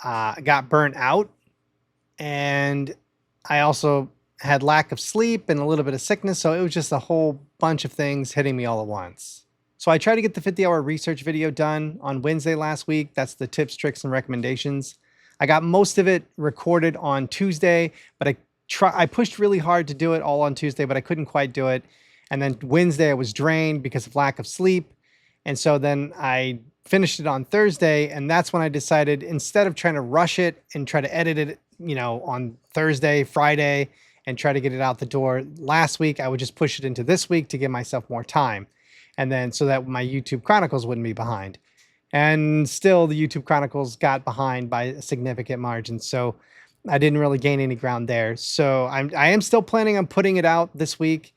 I got burnt out, and I also had lack of sleep and a little bit of sickness, so it was just a whole bunch of things hitting me all at once. So I tried to get the 50-hour research video done on Wednesday last week. That's the tips, tricks, and recommendations. I got most of it recorded on Tuesday, but I pushed really hard to do it all on Tuesday, but I couldn't quite do it. And then Wednesday I was drained because of lack of sleep. And so then I finished it on Thursday, and that's when I decided, instead of trying to rush it and try to edit it, on Thursday, Friday, and try to get it out the door last week, I would just push it into this week to give myself more time. And then so that my YouTube Chronicles wouldn't be behind. And still the YouTube Chronicles got behind by a significant margin. So I didn't really gain any ground there. So I am still planning on putting it out this week,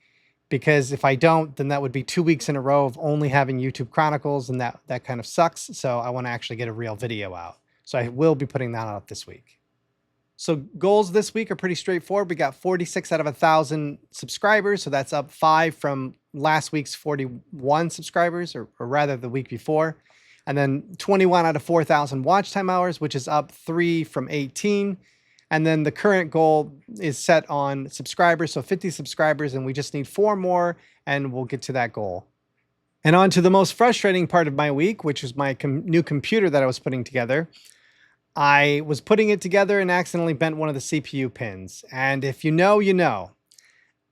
because if I don't, then that would be 2 weeks in a row of only having YouTube Chronicles, and that kind of sucks. So I want to actually get a real video out. So I will be putting that out this week. So goals this week are pretty straightforward. We got 46 out of 1,000 subscribers. So that's up 5 from last week's 41 subscribers, or rather the week before. And then 21 out of 4,000 watch time hours, which is up 3 from 18. And then the current goal is set on subscribers. So 50 subscribers, and we just need 4 more, and we'll get to that goal. And on to the most frustrating part of my week, which is my new computer that I was putting together. I was putting it together and accidentally bent one of the CPU pins. And if you know, you know.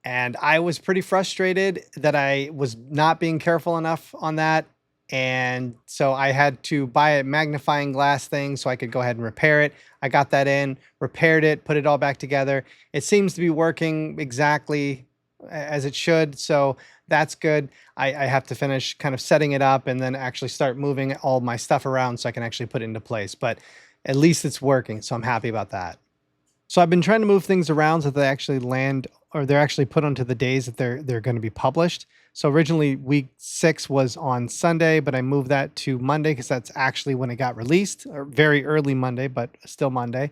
And I was pretty frustrated that I was not being careful enough on that. And so I had to buy a magnifying glass thing so I could go ahead and repair it. I got that in, repaired it, put it all back together. It seems to be working exactly as it should. So that's good. I have to finish kind of setting it up and then actually start moving all my stuff around so I can actually put it into place. But at least it's working, so I'm happy about that. So I've been trying to move things around so they actually land, or they're actually put onto the days that they're going to be published. So originally week 6 was on Sunday, but I moved that to Monday because that's actually when it got released, or very early Monday, but still Monday.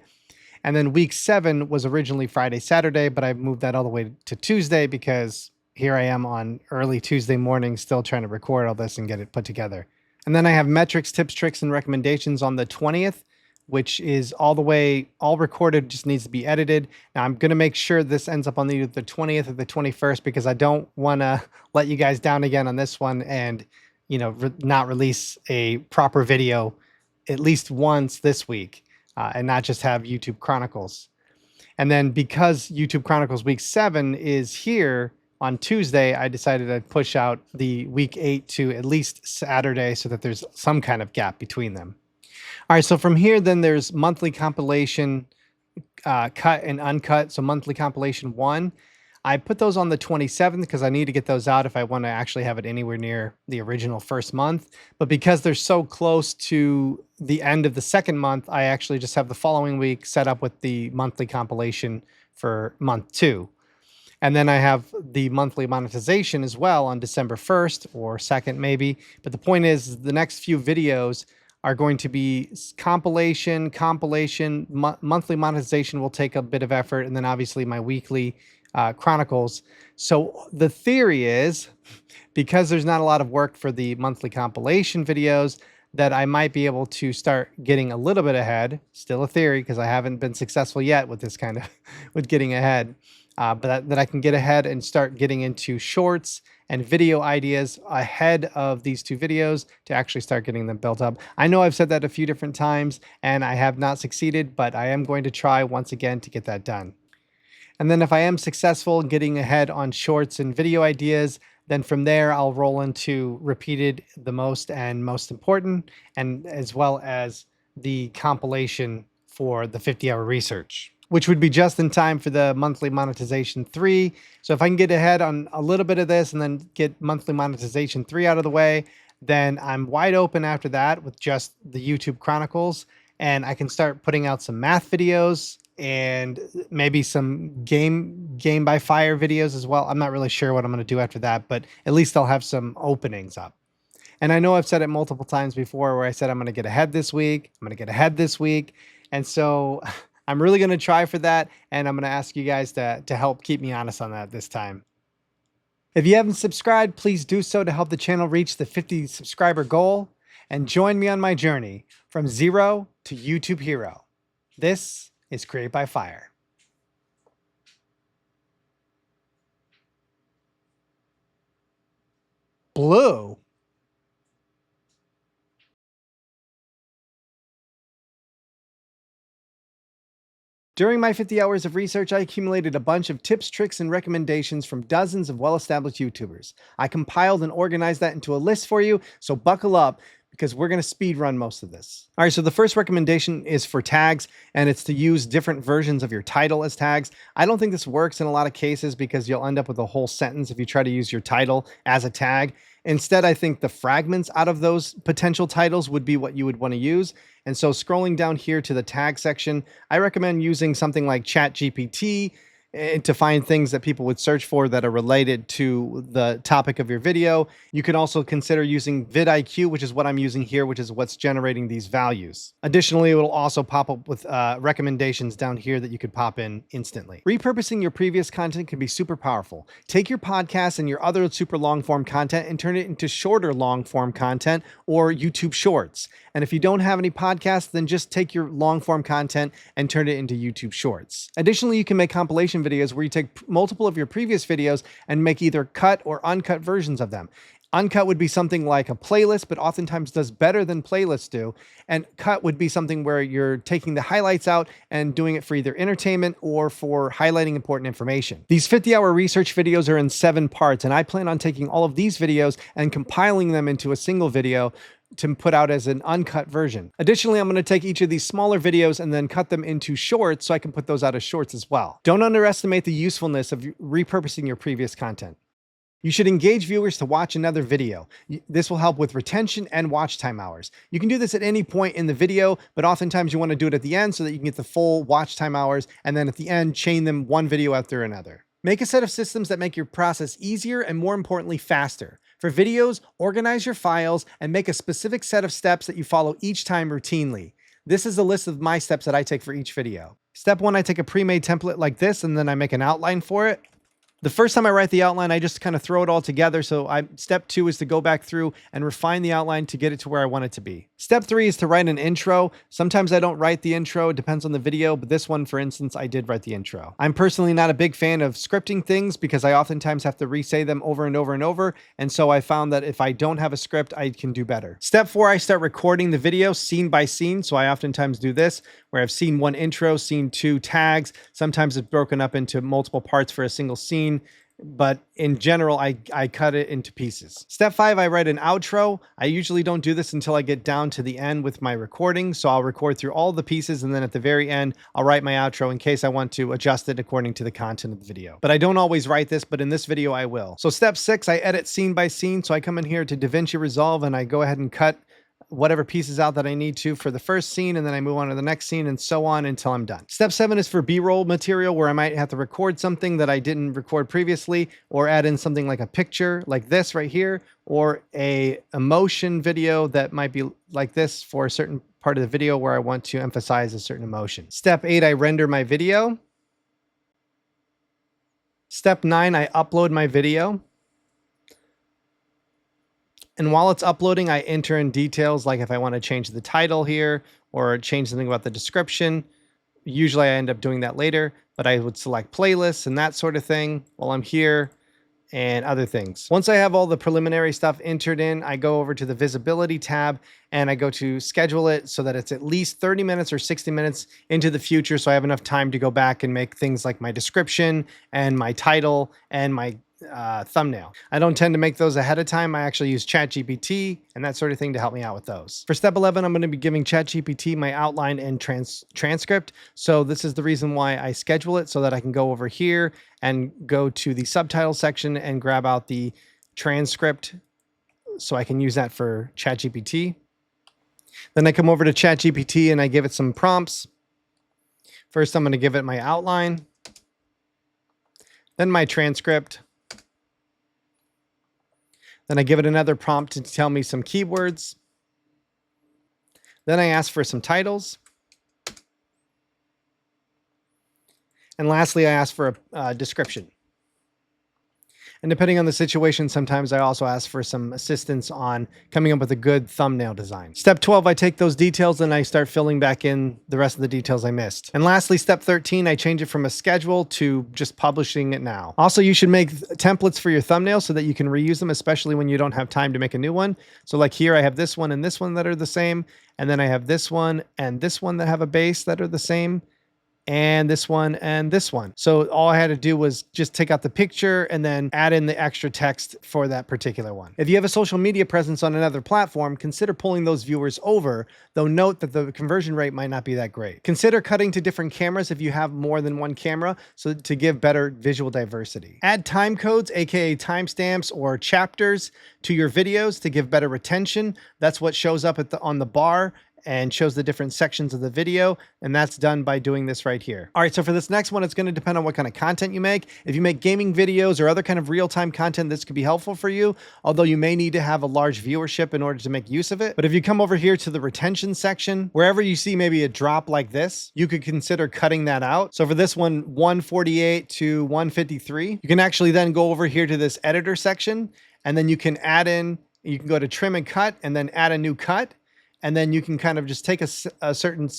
And then week 7 was originally Friday, Saturday, but I moved that all the way to Tuesday because here I am on early Tuesday morning still trying to record all this and get it put together. And then I have metrics, tips, tricks, and recommendations on the 20th. Which is all recorded, just needs to be edited. Now I'm going to make sure this ends up on either the 20th or the 21st, because I don't want to let you guys down again on this one and, not release a proper video at least once this week, and not just have YouTube Chronicles. And then because YouTube Chronicles week 7 is here on Tuesday, I decided I'd push out the week 8 to at least Saturday so that there's some kind of gap between them. All right, so from here, then there's monthly compilation, cut and uncut. So monthly compilation 1, I put those on the 27th because I need to get those out if I want to actually have it anywhere near the original first month. But because they're so close to the end of the second month, I actually just have the following week set up with the monthly compilation for month 2. And then I have the monthly monetization as well on December 1st or 2nd maybe. But the point is, the next few videos are going to be compilation, monthly monetization will take a bit of effort, and then obviously my weekly Chronicles. So the theory is, because there's not a lot of work for the monthly compilation videos, that I might be able to start getting a little bit ahead. Still a theory, because I haven't been successful yet with this kind of, with getting ahead. But that I can get ahead and start getting into shorts and video ideas ahead of these 2 videos to actually start getting them built up. I know I've said that a few different times and I have not succeeded, but I am going to try once again to get that done. And then if I am successful in getting ahead on shorts and video ideas, then from there I'll roll into repeated, the most and most important, and as well as the compilation for the 50-hour research, which would be just in time for the monthly monetization 3. So if I can get ahead on a little bit of this and then get monthly monetization 3 out of the way, then I'm wide open after that with just the YouTube Chronicles, and I can start putting out some math videos and maybe some game by fire videos as well. I'm not really sure what I'm going to do after that, but at least I'll have some openings up. And I know I've said it multiple times before where I said I'm going to get ahead this week. I'm going to get ahead this week. And so I'm really going to try for that. And I'm going to ask you guys to help keep me honest on that this time. If you haven't subscribed, please do so to help the channel reach the 50 subscriber goal. And join me on my journey from zero to YouTube hero. This is Create by Fire. Blue. During my 50 hours of research, I accumulated a bunch of tips, tricks, and recommendations from dozens of well-established YouTubers. I compiled and organized that into a list for you, so buckle up because we're going to speed run most of this. All right, so the first recommendation is for tags, and it's to use different versions of your title as tags. I don't think this works in a lot of cases because you'll end up with a whole sentence if you try to use your title as a tag. Instead, I think the fragments out of those potential titles would be what you would want to use. And so scrolling down here to the tag section, I recommend using something like ChatGPT to find things that people would search for that are related to the topic of your video. You can also consider using vidIQ, which is what I'm using here, which is what's generating these values. Additionally, it will also pop up with recommendations down here that you could pop in instantly. Repurposing your previous content can be super powerful. Take your podcast and your other super long form content and turn it into shorter long form content or YouTube shorts. And if you don't have any podcasts, then just take your long form content and turn it into YouTube shorts. Additionally, you can make compilation videos where you take multiple of your previous videos and make either cut or uncut versions of them. Uncut would be something like a playlist, but oftentimes does better than playlists do. And cut would be something where you're taking the highlights out and doing it for either entertainment or for highlighting important information. These 50-hour research videos are in 7 parts, and I plan on taking all of these videos and compiling them into a single video to put out as an uncut version. Additionally, I'm going to take each of these smaller videos and then cut them into shorts so I can put those out as shorts as well. Don't underestimate the usefulness of repurposing your previous content. You should engage viewers to watch another video. This will help with retention and watch time hours. You can do this at any point in the video, but oftentimes you want to do it at the end so that you can get the full watch time hours, and then at the end, chain them one video after another. Make a set of systems that make your process easier and, more importantly, faster. For videos, organize your files and make a specific set of steps that you follow each time routinely. This is a list of my steps that I take for each video. Step 1, I take a pre-made template like this, and then I make an outline for it. The first time I write the outline, I just kind of throw it all together. So step 2 is to go back through and refine the outline to get it to where I want it to be. Step 3 is to write an intro. Sometimes I don't write the intro. It depends on the video, but this one, for instance, I did write the intro. I'm personally not a big fan of scripting things because I oftentimes have to re-say them over and over and over. And so I found that if I don't have a script, I can do better. Step 4, I start recording the video scene by scene. So I oftentimes do this where I've scene 1 intro, scene 2 tags. Sometimes it's broken up into multiple parts for a single scene. But in general, I cut it into pieces. Step 5, I write an outro. I usually don't do this until I get down to the end with my recording. So I'll record through all the pieces, and then at the very end, I'll write my outro in case I want to adjust it according to the content of the video. But I don't always write this, but in this video, I will. So step 6, I edit scene by scene. So I come in here to DaVinci Resolve and I go ahead and cut whatever pieces out that I need to for the first scene, and then I move on to the next scene and so on until I'm done. Step 7 is for B-roll material where I might have to record something that I didn't record previously, or add in something like a picture like this right here, or a emotion video that might be like this for a certain part of the video where I want to emphasize a certain emotion. Step 8, I render my video. Step 9, I upload my video. And while it's uploading, I enter in details like if I want to change the title here or change something about the description. Usually I end up doing that later, but I would select playlists and that sort of thing while I'm here and other things. Once I have all the preliminary stuff entered in, I go over to the visibility tab and I go to schedule it so that it's at least 30 minutes or 60 minutes into the future. So I have enough time to go back and make things like my description and my title and my thumbnail. I don't tend to make those ahead of time. I actually use ChatGPT and that sort of thing to help me out with those. For step 11, I'm going to be giving ChatGPT my outline and transcript. So this is the reason why I schedule it so that I can go over here and go to the subtitle section and grab out the transcript so I can use that for ChatGPT. Then I come over to ChatGPT and I give it some prompts. First, I'm going to give it my outline, then my transcript. Then I give it another prompt to tell me some keywords. Then I ask for some titles. And lastly, I ask for a description. And depending on the situation, sometimes I also ask for some assistance on coming up with a good thumbnail design. Step 12, I take those details and I start filling back in the rest of the details I missed. And lastly, step 13, I change it from a schedule to just publishing it now. Also, you should make templates for your thumbnails so that you can reuse them, especially when you don't have time to make a new one. So like here, I have this one and this one that are the same. And then I have this one and this one that have a base that are the same. And this one and this one. So all I had to do was just take out the picture and then add in the extra text for that particular one. If you have a social media presence on another platform, consider pulling those viewers over, though note that the conversion rate might not be that great. Consider cutting to different cameras if you have more than one camera, so to give better visual diversity. Add time codes, aka timestamps or chapters, to your videos to give better retention. That's what shows up on the bar and shows the different sections of the video. And that's done by doing this right here. All right, so for this next one, it's going to depend on what kind of content you make. If you make gaming videos or other kind of real-time content, this could be helpful for you, although you may need to have a large viewership in order to make use of it. But if you come over here to the retention section, wherever you see maybe a drop like this, you could consider cutting that out. So for this one, 148 to 153, you can actually then go over here to this editor section, and then you can add in, you can go to trim and cut and then add a new cut. And then you can kind of just take a certain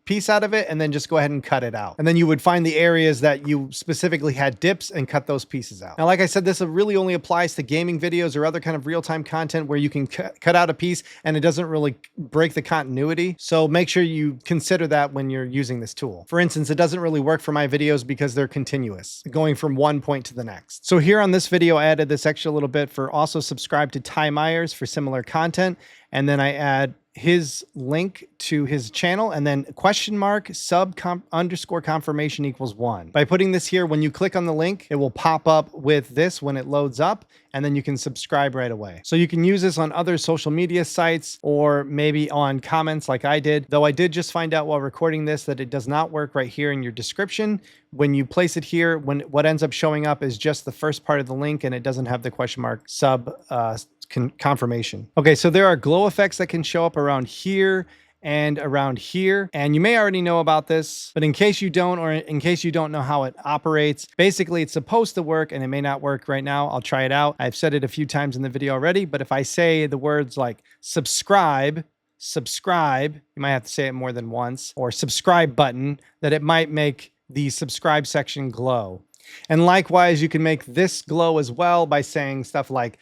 piece out of it and then just go ahead and cut it out. And then you would find the areas that you specifically had dips and cut those pieces out. Now, like I said, this really only applies to gaming videos or other kind of real-time content where you can cut out a piece and it doesn't really break the continuity. So make sure you consider that when you're using this tool. For instance, it doesn't really work for my videos because they're continuous, going from one point to the next. So here on this video, I added this extra little bit for also subscribe to Ty Myers for similar content. And then I add his link to his channel and then !sub_ confirmation equals 1. By putting this here, when you click on the link, it will pop up with this when it loads up, and then you can subscribe right away. So you can use this on other social media sites or maybe on comments like I did, though I did just find out while recording this that it does not work right here in your description. When you place it here, what ends up showing up is just the first part of the link and it doesn't have the *sub confirmation. Okay, so there are glow effects that can show up around here and around here. And you may already know about this, but in case you don't, or in case you don't know how it operates, basically it's supposed to work and it may not work right now. I'll try it out. I've said it a few times in the video already, but if I say the words like subscribe, you might have to say it more than once, or subscribe button, that it might make the subscribe section glow. And likewise, you can make this glow as well by saying stuff like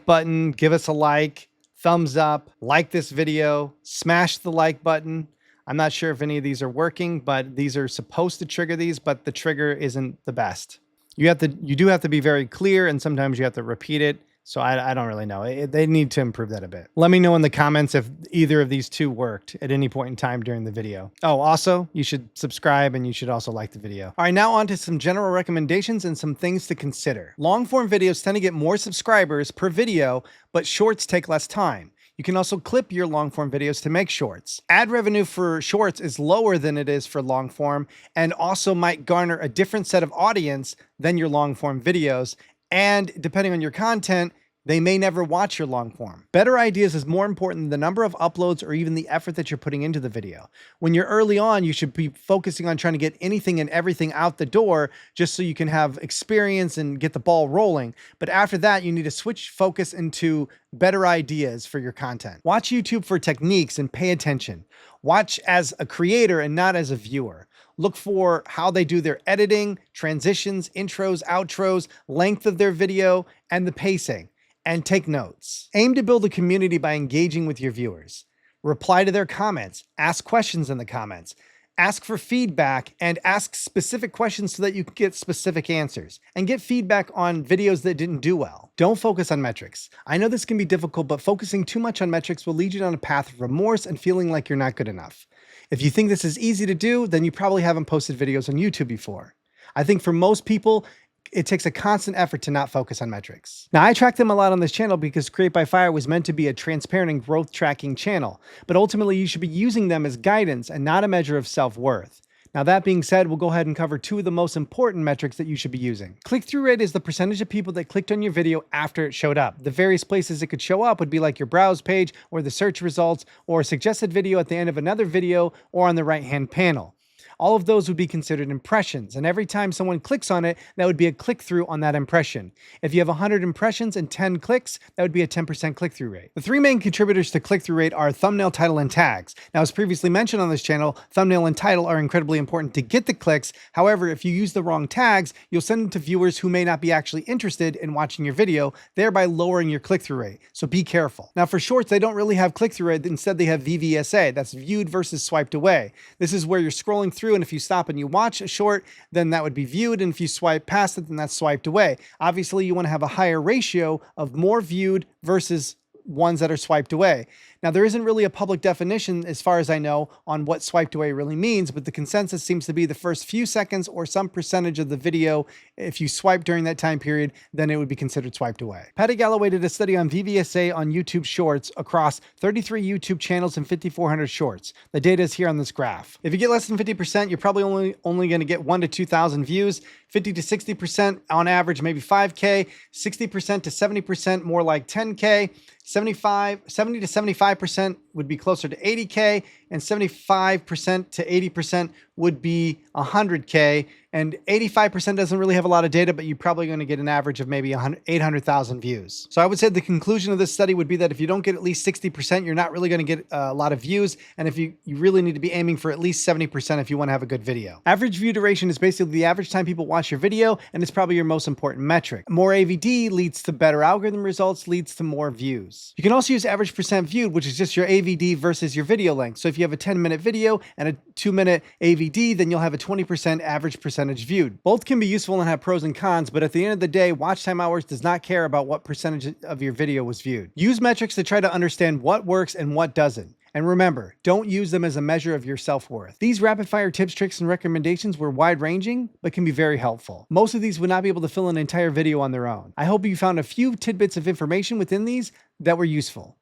button, give us a like, thumbs up, like this video, smash the like button. I'm not sure if any of these are working, but these are supposed to trigger these, but the trigger isn't the best. You do have to be very clear, and sometimes you have to repeat it. So I don't really know. They need to improve that a bit. Let me know in the comments if either of these two worked at any point in time during the video. Oh, also, you should subscribe and you should also like the video. All right, now on to some general recommendations and some things to consider. Long form videos tend to get more subscribers per video, but shorts take less time. You can also clip your long form videos to make shorts. Ad revenue for shorts is lower than it is for long form and also might garner a different set of audience than your long form videos. And depending on your content, they may never watch your long form. Better ideas is more important than the number of uploads or even the effort that you're putting into the video. When you're early on, you should be focusing on trying to get anything and everything out the door just so you can have experience and get the ball rolling. But after that, you need to switch focus into better ideas for your content. Watch YouTube for techniques and pay attention. Watch as a creator and not as a viewer. Look for how they do their editing, transitions, intros, outros, length of their video, and the pacing. And take notes. Aim to build a community by engaging with your viewers. Reply to their comments. Ask questions in the comments. Ask for feedback and ask specific questions so that you can get specific answers. And get feedback on videos that didn't do well. Don't focus on metrics. I know this can be difficult, but focusing too much on metrics will lead you down a path of remorse and feeling like you're not good enough. If you think this is easy to do, then you probably haven't posted videos on YouTube before. I think for most people, it takes a constant effort to not focus on metrics. Now, I track them a lot on this channel because Create by Fire was meant to be a transparent and growth tracking channel, but ultimately you should be using them as guidance and not a measure of self-worth. Now that being said, we'll go ahead and cover two of the most important metrics that you should be using. Click-through rate is the percentage of people that clicked on your video after it showed up. The various places it could show up would be like your browse page or the search results or a suggested video at the end of another video or on the right-hand panel. All of those would be considered impressions, and every time someone clicks on it, that would be a click-through on that impression. If you have 100 impressions and 10 clicks, that would be a 10% click-through rate. The three main contributors to click-through rate are thumbnail, title, and tags. Now, as previously mentioned on this channel, thumbnail and title are incredibly important to get the clicks. However, if you use the wrong tags, you'll send them to viewers who may not be actually interested in watching your video, thereby lowering your click-through rate. So be careful. Now, for shorts, they don't really have click-through rate. Instead, they have VVSA. That's viewed versus swiped away. This is where you're scrolling through, and if you stop and you watch a short, then that would be viewed, and if you swipe past it, then that's swiped away. Obviously, you want to have a higher ratio of more viewed versus ones that are swiped away. Now, there isn't really a public definition, as far as I know, on what swiped away really means, but the consensus seems to be the first few seconds or some percentage of the video. If you swipe during that time period, then it would be considered swiped away. Patty Galloway did a study on VVSA on YouTube Shorts across 33 YouTube channels and 5,400 shorts. The data is here on this graph. If you get less than 50%, you're probably only going to get 1,000 to 2,000 views. 50 to 60% on average, maybe 5K. 60% to 70%, more like 10K. 70 to 75% would be closer to 80K, and 75% to 80% would be 100K, and 85% doesn't really have a lot of data, but you're probably going to get an average of maybe 800,000 views. So I would say the conclusion of this study would be that if you don't get at least 60%, you're not really going to get a lot of views, and if you really need to be aiming for at least 70% if you want to have a good video. Average view duration is basically the average time people watch your video, and it's probably your most important metric. More AVD leads to better algorithm results, leads to more views. You can also use average percent viewed, which is just your AVD versus your video length. So if you have a 10-minute video and a 2-minute AVD, then you'll have a 20% average percentage viewed. Both can be useful and have pros and cons, but at the end of the day, watch time hours does not care about what percentage of your video was viewed. Use metrics to try to understand what works and what doesn't. And remember, don't use them as a measure of your self-worth. These rapid-fire tips, tricks, and recommendations were wide-ranging, but can be very helpful. Most of these would not be able to fill an entire video on their own. I hope you found a few tidbits of information within these that were useful.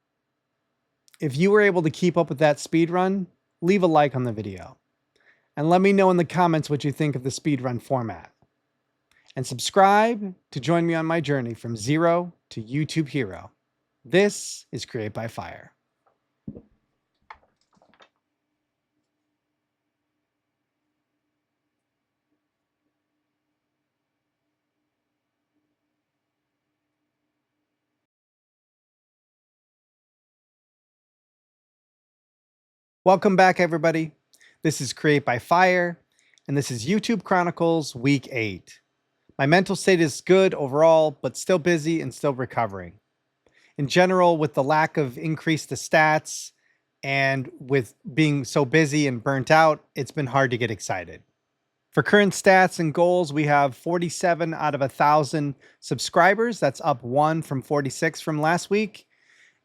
If you were able to keep up with that speed run, leave a like on the video. And let me know in the comments what you think of the speedrun format. And subscribe to join me on my journey from zero to YouTube hero. This is Create by Fire. Welcome back, everybody. This is Create by Fire, and this is YouTube Chronicles Week 8. My mental state is good overall, but still busy and still recovering. In general, with the lack of increase to stats and with being so busy and burnt out, it's been hard to get excited. For current stats and goals, we have 47 out of 1,000 subscribers. That's up 1 from 46 from last week.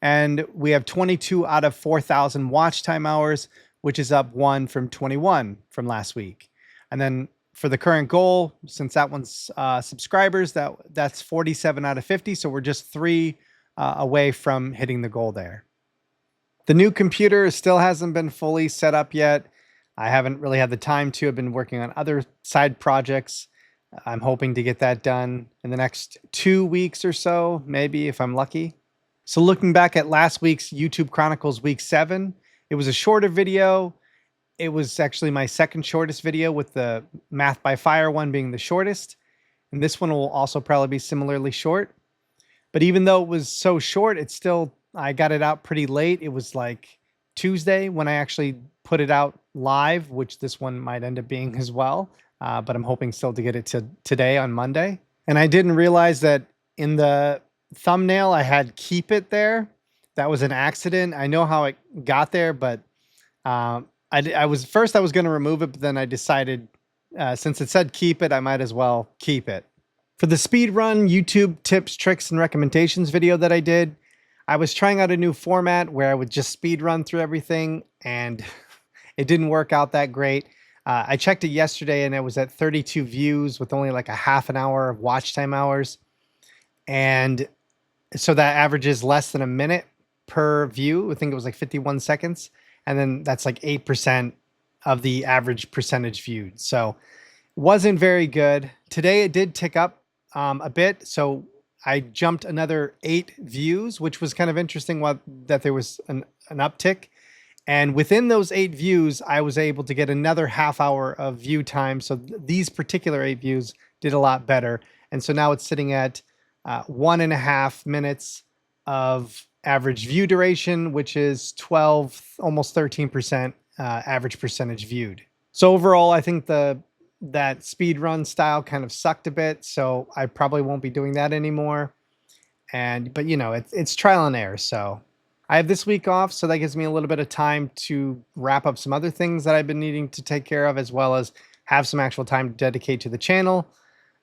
And we have 22 out of 4,000 watch time hours, which is up 1 from 21 from last week. And then for the current goal, since that one's subscribers, that's 47 out of 50. So we're just 3 away from hitting the goal there. The new computer still hasn't been fully set up yet. I haven't really had the time to. I've been working on other side projects. I'm hoping to get that done in the next 2 weeks or so, maybe if I'm lucky. So looking back at last week's YouTube Chronicles Week 7, it was a shorter video. It was actually my second shortest video, with the Math by Fire one being the shortest. And this one will also probably be similarly short. But even though it was so short, I got it out pretty late. It was like Tuesday when I actually put it out live, which this one might end up being as well. But I'm hoping still to get it to today on Monday. And I didn't realize that in the thumbnail I had keep it there. That was an accident. I know how it got there, but I was going to remove it, but then I decided since it said keep it, I might as well keep it. For the speedrun YouTube tips, tricks, and recommendations video that I did, I was trying out a new format where I would just speed run through everything, and it didn't work out that great. I checked it yesterday and it was at 32 views with only like a half an hour of watch time hours. And so that averages less than a minute per view. I think it was like 51 seconds. And then that's like 8% of the average percentage viewed. So wasn't very good. Today it did tick up a bit. So I jumped another 8 views, which was kind of interesting that there was an uptick. And within those 8 views, I was able to get another half hour of view time. So these particular 8 views did a lot better. And so now it's sitting at 1.5 minutes of average view duration, which is 12, almost 13% average percentage viewed. So overall, I think that speed run style kind of sucked a bit. So I probably won't be doing that anymore. But you know, it's trial and error. So I have this week off, so that gives me a little bit of time to wrap up some other things that I've been needing to take care of, as well as have some actual time to dedicate to the channel.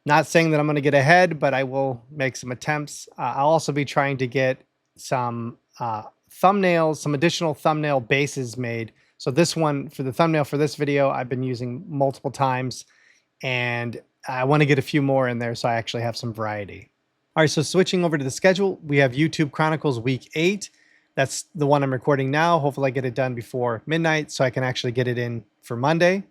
Not saying that I'm going to get ahead, but I will make some attempts. I'll also be trying to get some thumbnails, some additional thumbnail bases made. So this one, for the thumbnail for this video, I've been using multiple times, and I want to get a few more in there so I actually have some variety. All right, so switching over to the schedule, we have YouTube Chronicles Week 8. That's the one I'm recording now. Hopefully I get it done before midnight so I can actually get it in for Monday.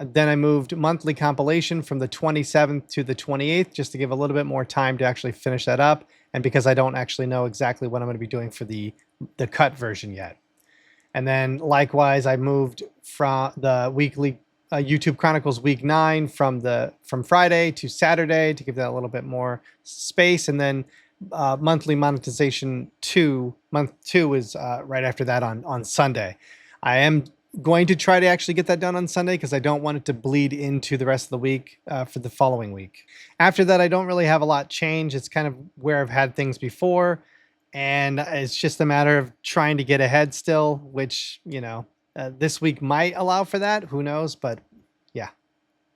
Then I moved monthly compilation from the 27th to the 28th just to give a little bit more time to actually finish that up, and because I don't actually know exactly what I'm going to be doing for the cut version yet. And then likewise, I moved from the weekly YouTube Chronicles Week 9 from Friday to Saturday to give that a little bit more space, and then monthly monetization month 2 is right after that on Sunday. I am going to try to actually get that done on Sunday because I don't want it to bleed into the rest of the week for the following week. After that, I don't really have a lot change. It's kind of where I've had things before, and it's just a matter of trying to get ahead still, which, you know, this week might allow for that. Who knows? But yeah.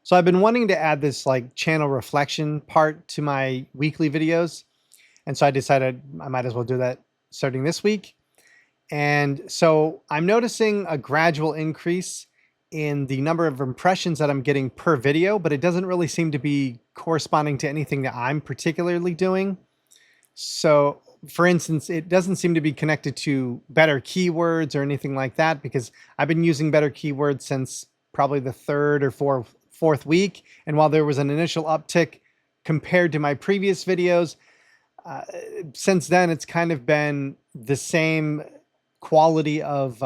So I've been wanting to add this like channel reflection part to my weekly videos. And so I decided I might as well do that starting this week. And so I'm noticing a gradual increase in the number of impressions that I'm getting per video, but it doesn't really seem to be corresponding to anything that I'm particularly doing. So for instance, it doesn't seem to be connected to better keywords or anything like that, because I've been using better keywords since probably the 3rd or 4th week. And while there was an initial uptick compared to my previous videos, since then, it's kind of been the same quality of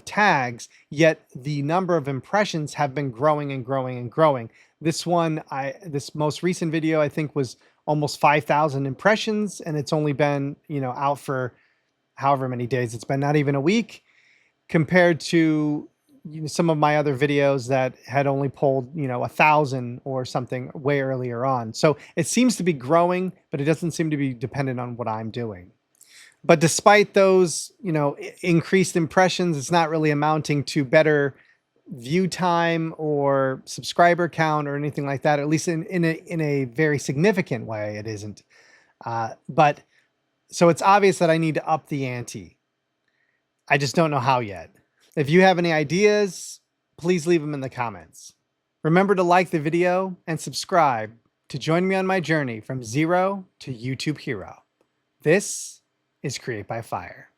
tags, yet the number of impressions have been growing and growing and growing. This most recent video, I think, was almost 5,000 impressions, and it's only been, you know, out for however many days. It's been not even a week, compared to, you know, some of my other videos that had only pulled, you know, 1,000 or something way earlier on. So it seems to be growing, but it doesn't seem to be dependent on what I'm doing. But despite those, you know, increased impressions, it's not really amounting to better view time or subscriber count or anything like that. At least in a very significant way, it isn't. But so it's obvious that I need to up the ante. I just don't know how yet. If you have any ideas, please leave them in the comments. Remember to like the video and subscribe to join me on my journey from zero to YouTube hero. This is Create by Fire.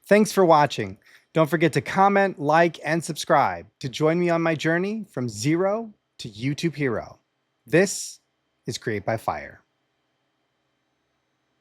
Thanks for watching. Don't forget to comment, like, and subscribe to join me on my journey from zero to YouTube hero. This is Create by Fire.